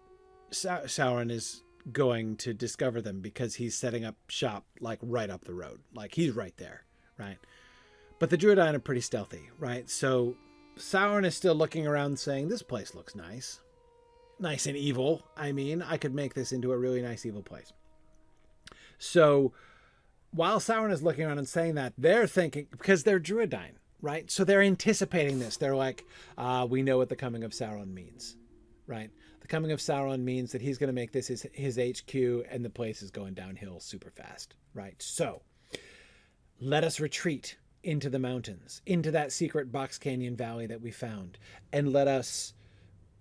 [SPEAKER 5] Sauron is going to discover them because he's setting up shop like right up the road. Like he's right there, right? But the Drúedain are pretty stealthy, right? So Sauron is still looking around saying, this place looks nice. Nice and evil. I mean, I could make this into a really nice evil place. So while Sauron is looking around and saying that, they're thinking, because they're Drúedain, right? So they're anticipating this. They're like, we know what the coming of Sauron means. Right? The coming of Sauron means that he's going to make this his HQ, and the place is going downhill super fast. Right? So let us retreat into the mountains, into that secret box canyon valley that we found, and let us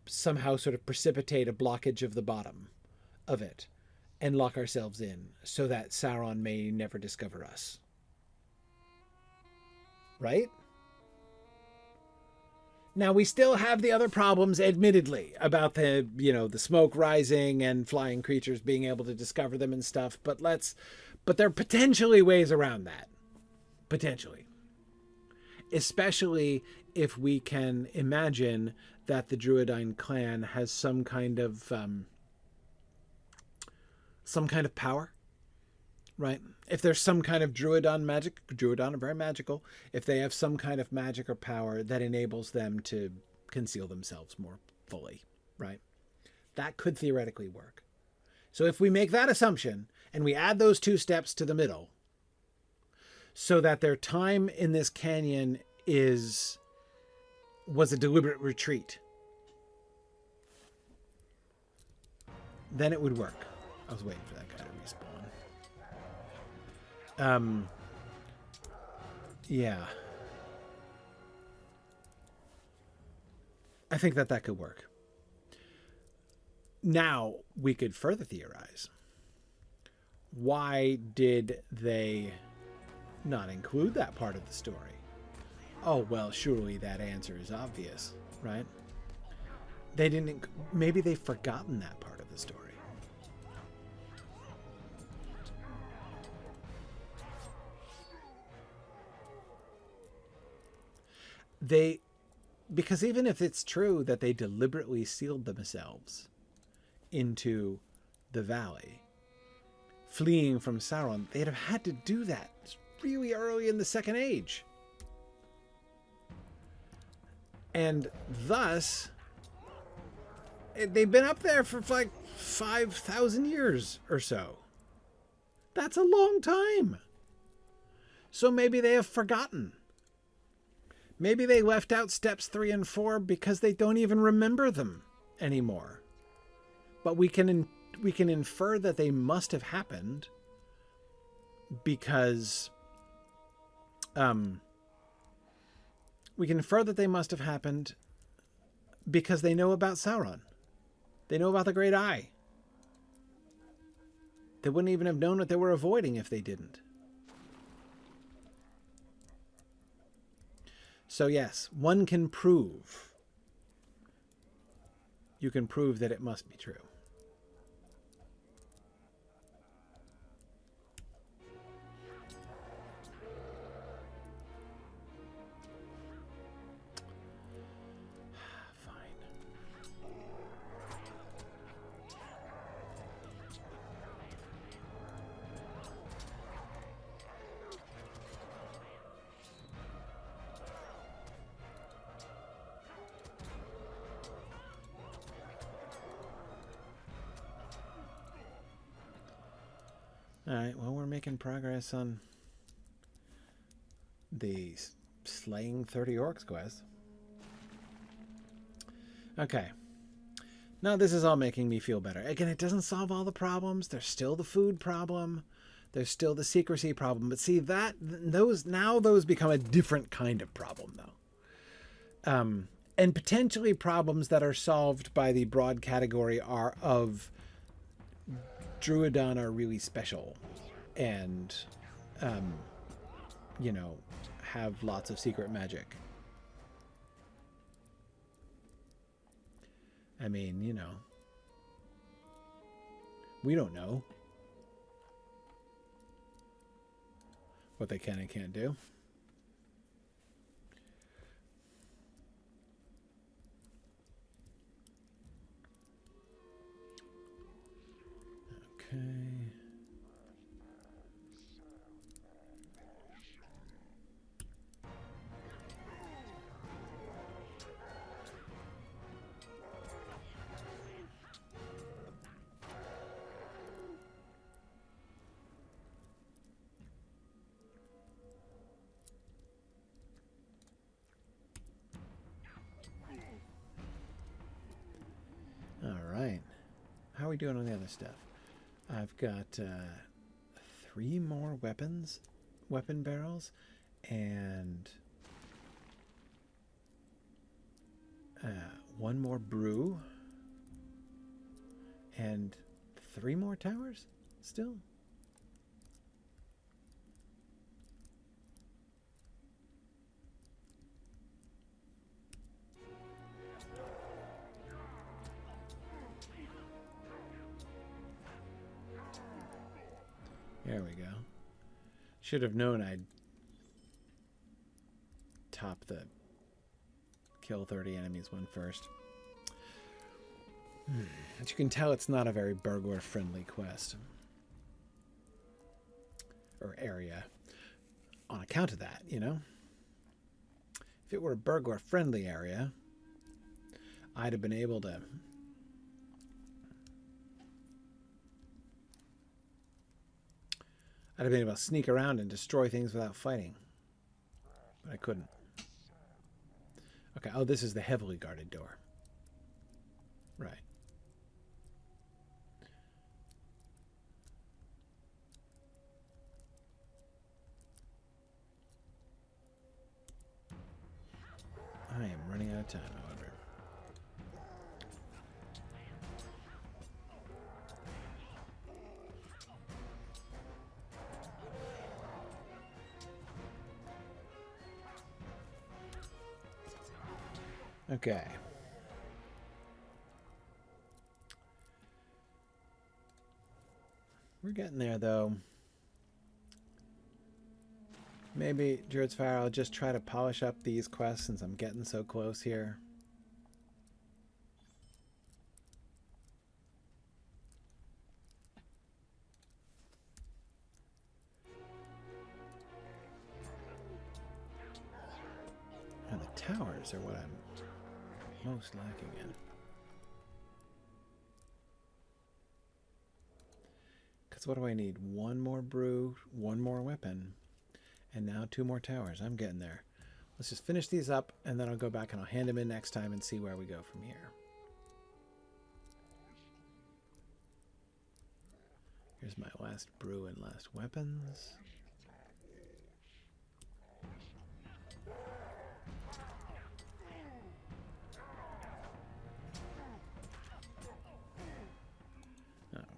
[SPEAKER 5] somehow sort of precipitate a blockage of the bottom of it and lock ourselves in so that Sauron may never discover us. Right? Now, we still have the other problems, admittedly, about the smoke rising and flying creatures being able to discover them and stuff, but there are potentially ways around that. Potentially. Especially if we can imagine that the Drúedain clan has some kind of power, right? If there's some kind of Drúedain magic, Drúedain are very magical. If they have some kind of magic or power that enables them to conceal themselves more fully, right? That could theoretically work. So if we make that assumption and we add those 2 steps to the middle, so that their time in this canyon was a deliberate retreat, then it would work. I was waiting for that guy to respawn. Yeah. I think that could work. Now, we could further theorize. Why did they not include that part of the story? Oh, well, surely that answer is obvious, right? They didn't. Maybe they've forgotten that part of the story. Because even if it's true that they deliberately sealed themselves into the valley, fleeing from Sauron, they'd have had to do that really early in the Second Age. And thus, they've been up there for like 5,000 years or so. That's a long time. So maybe they have forgotten. Maybe they left out steps 3 and 4 because they don't even remember them anymore. But we can infer that they must have happened because we can infer that they must have happened because they know about Sauron. They know about the Great Eye. They wouldn't even have known what they were avoiding if they didn't. So yes, one can prove. You can prove that it must be true. Alright, well, we're making progress on the slaying 30 orcs quest. Okay. Now this is all making me feel better. Again, it doesn't solve all the problems. There's still the food problem. There's still the secrecy problem. But see, those become a different kind of problem, though. And potentially problems that are solved by the broad category of Drúadan are really special and, you know, have lots of secret magic. I mean, you know, we don't know what they can and can't do. Okay. All right. How are we doing on the other stuff? I've got 3 more weapon barrels, and 1 more brew, and 3 more towers still. There we go. Should have known I'd top the kill 30 enemies one first. As you can tell, it's not a very burglar-friendly quest. Or area. On account of that, you know? If it were a burglar-friendly area, I'd have been able to sneak around and destroy things without fighting. But I couldn't. Okay, oh, this is the heavily guarded door. Right. I am running out of time, however. Okay. We're getting there, though. Maybe, Druid's Fire, I'll just try to polish up these quests since I'm getting so close here. And the towers are what I'm most lacking in. Because what do I need? 1 more brew, 1 more weapon, and now 2 more towers. I'm getting there. Let's just finish these up, and then I'll go back and I'll hand them in next time and see where we go from here. Here's my last brew and last weapons.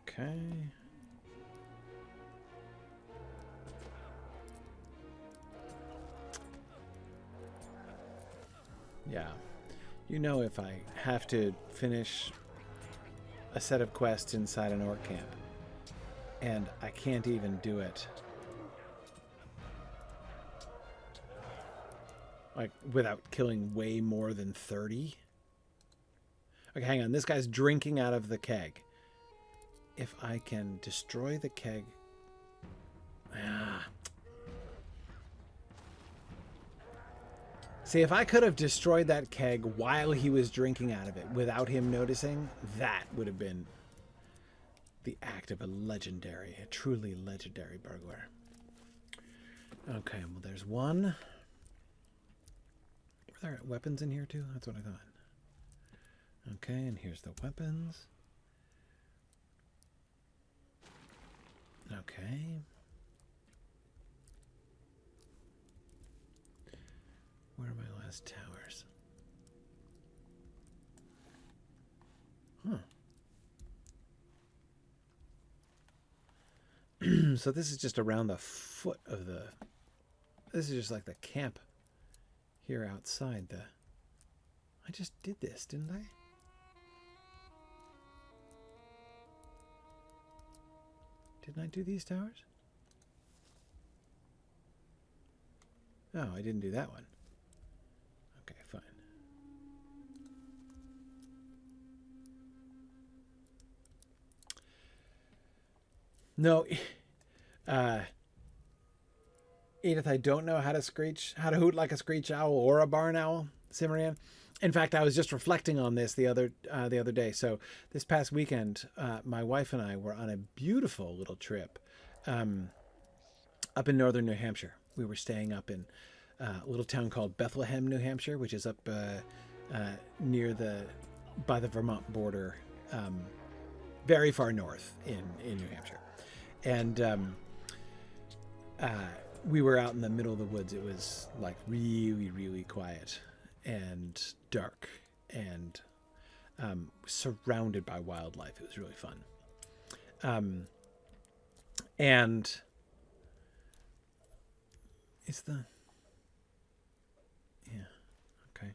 [SPEAKER 5] Okay. Yeah. You know, if I have to finish a set of quests inside an Orc-camp, and I can't even do it like without killing way more than 30. Okay, hang on. This guy's drinking out of the keg. If I can destroy the keg... See, if I could have destroyed that keg while he was drinking out of it without him noticing, that would have been The act of a truly legendary burglar. Okay, well, there's one. Were there weapons in here too? That's what I thought. Okay, and here's the weapons. Okay. Where are my last towers? Huh. So this is just around the foot of the... This is just like the camp here outside the... I just did this, didn't I? Didn't I do these towers? No, I didn't do that one. Okay, fine. No, Edith, I don't know how to hoot like a screech owl or a barn owl, Cimmerian. In fact, I was just reflecting on this the other day. So this past weekend, my wife and I were on a beautiful little trip up in northern New Hampshire. We were staying up in a little town called Bethlehem, New Hampshire, which is up by the Vermont border, very far north in New Hampshire. And we were out in the middle of the woods. It was like really, really quiet and dark and surrounded by wildlife. It was really fun. And is the... Yeah, okay.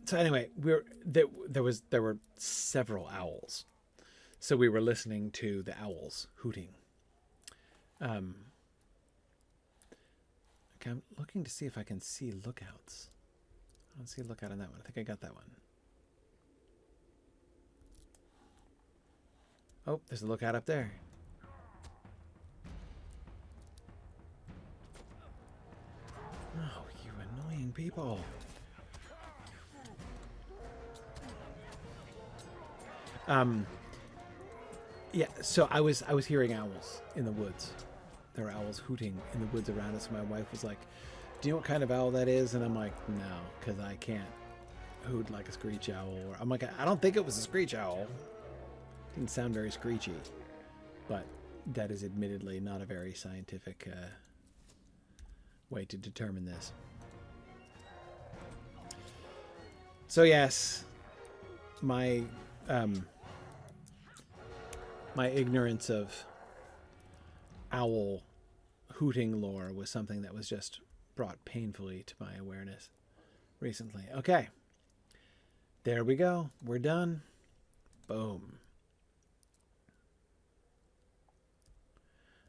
[SPEAKER 5] So anyway, there were several owls. So we were listening to the owls hooting. Okay, I'm looking to see if I can see lookouts. I don't see a lookout on that one. I think I got that one. Oh, there's a lookout up there. Oh, you annoying people. Yeah, so I was hearing owls in the woods. There were owls hooting in the woods around us. My wife was like, "Do you know what kind of owl that is?" And I'm like, "No, because I can't hoot like a screech owl." I'm like, "I don't think it was a screech owl. Didn't sound very screechy." But that is admittedly not a very scientific way to determine this. So yes, my ignorance of owl hooting lore was something that was just brought painfully to my awareness recently. Okay. There we go. We're done. Boom.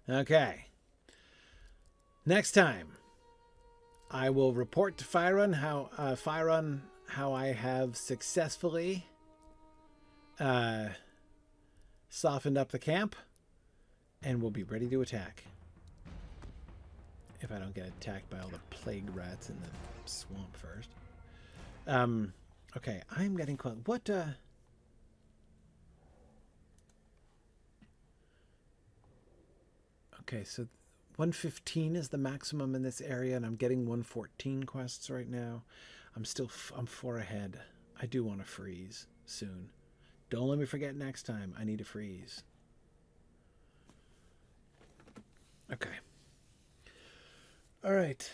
[SPEAKER 5] Okay. Next time, I will report to Faeron how I have successfully softened up the camp, and we'll be ready to attack. If I don't get attacked by all the plague rats in the swamp first. Okay, I'm getting close. What, Okay, so 115 is the maximum in this area, and I'm getting 114 quests right now. I'm 4 ahead. I do want to freeze soon. Don't let me forget next time. I need to freeze. Okay. All right.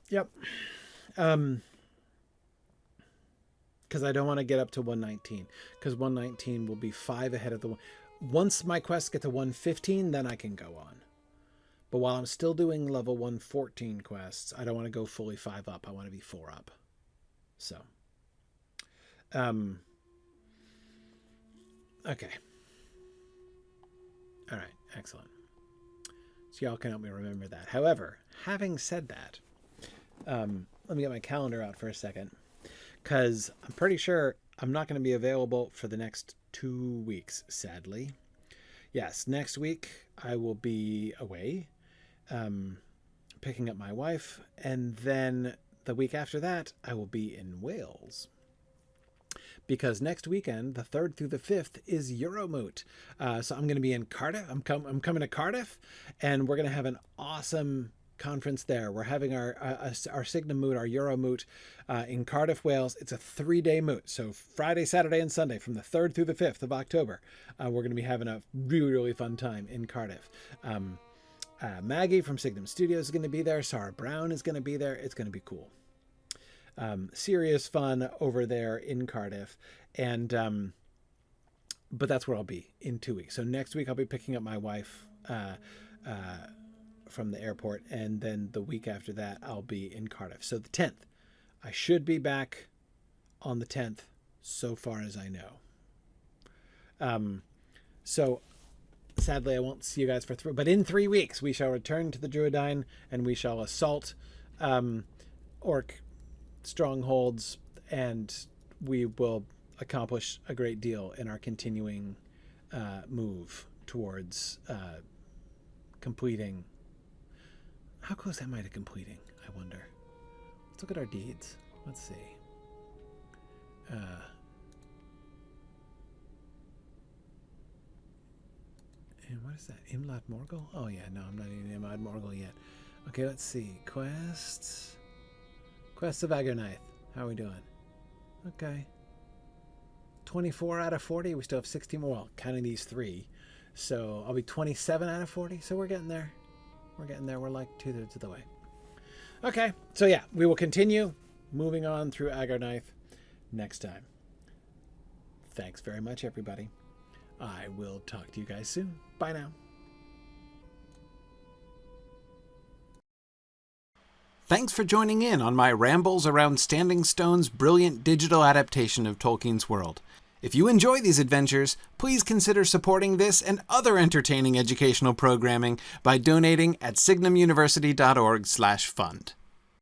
[SPEAKER 5] Yep. Because I don't want to get up to 119. Because 119 will be 5 ahead of the one. Once my quests get to 115, then I can go on. But while I'm still doing level 114 quests, I don't want to go fully 5 up. I want to be 4 up. So. Okay. All right. Excellent. So y'all can help me remember that. However, having said that, let me get my calendar out for a second, because I'm pretty sure I'm not going to be available for the next 2 weeks, sadly. Yes, next week I will be away, picking up my wife, and then the week after that I will be in Wales. because next weekend, the 3rd through the 5th, is Euromoot. So I'm going to be in Cardiff. I'm coming to Cardiff, and we're going to have an awesome conference there. We're having our Signum moot, our Euromoot, in Cardiff, Wales. It's a 3-day moot. So Friday, Saturday, and Sunday from the 3rd through the 5th of October. We're going to be having a really, really fun time in Cardiff. Maggie from Signum Studios is going to be there. Sarah Brown is going to be there. It's going to be cool. Serious fun over there in Cardiff. And but that's where I'll be in 2 weeks. So next week I'll be picking up my wife from the airport, and then the week after that I'll be in Cardiff. So the 10th, I should be back on the 10th, so far as I know. So sadly I won't see you guys for but in 3 weeks we shall return to the Drúedain, and we shall assault orc strongholds, and we will accomplish a great deal in our continuing move towards completing. How close am I to completing, I wonder? Let's look at our deeds. Let's see. And what is that? Imlad Morgul? Oh yeah, no, I'm not in Imlad Morgul yet. Okay, let's see. Quests of Agarnaith. How are we doing? Okay. 24 out of 40. We still have 16 more. Well, counting these 3. So I'll be 27 out of 40. So we're getting there. We're getting there. We're like 2/3 of the way. Okay. So yeah, we will continue moving on through Agarnaith next time. Thanks very much, everybody. I will talk to you guys soon. Bye now. Thanks for joining in on my rambles around Standing Stone's brilliant digital adaptation of Tolkien's world. If you enjoy these adventures, please consider supporting this and other entertaining educational programming by donating at signumuniversity.org/fund.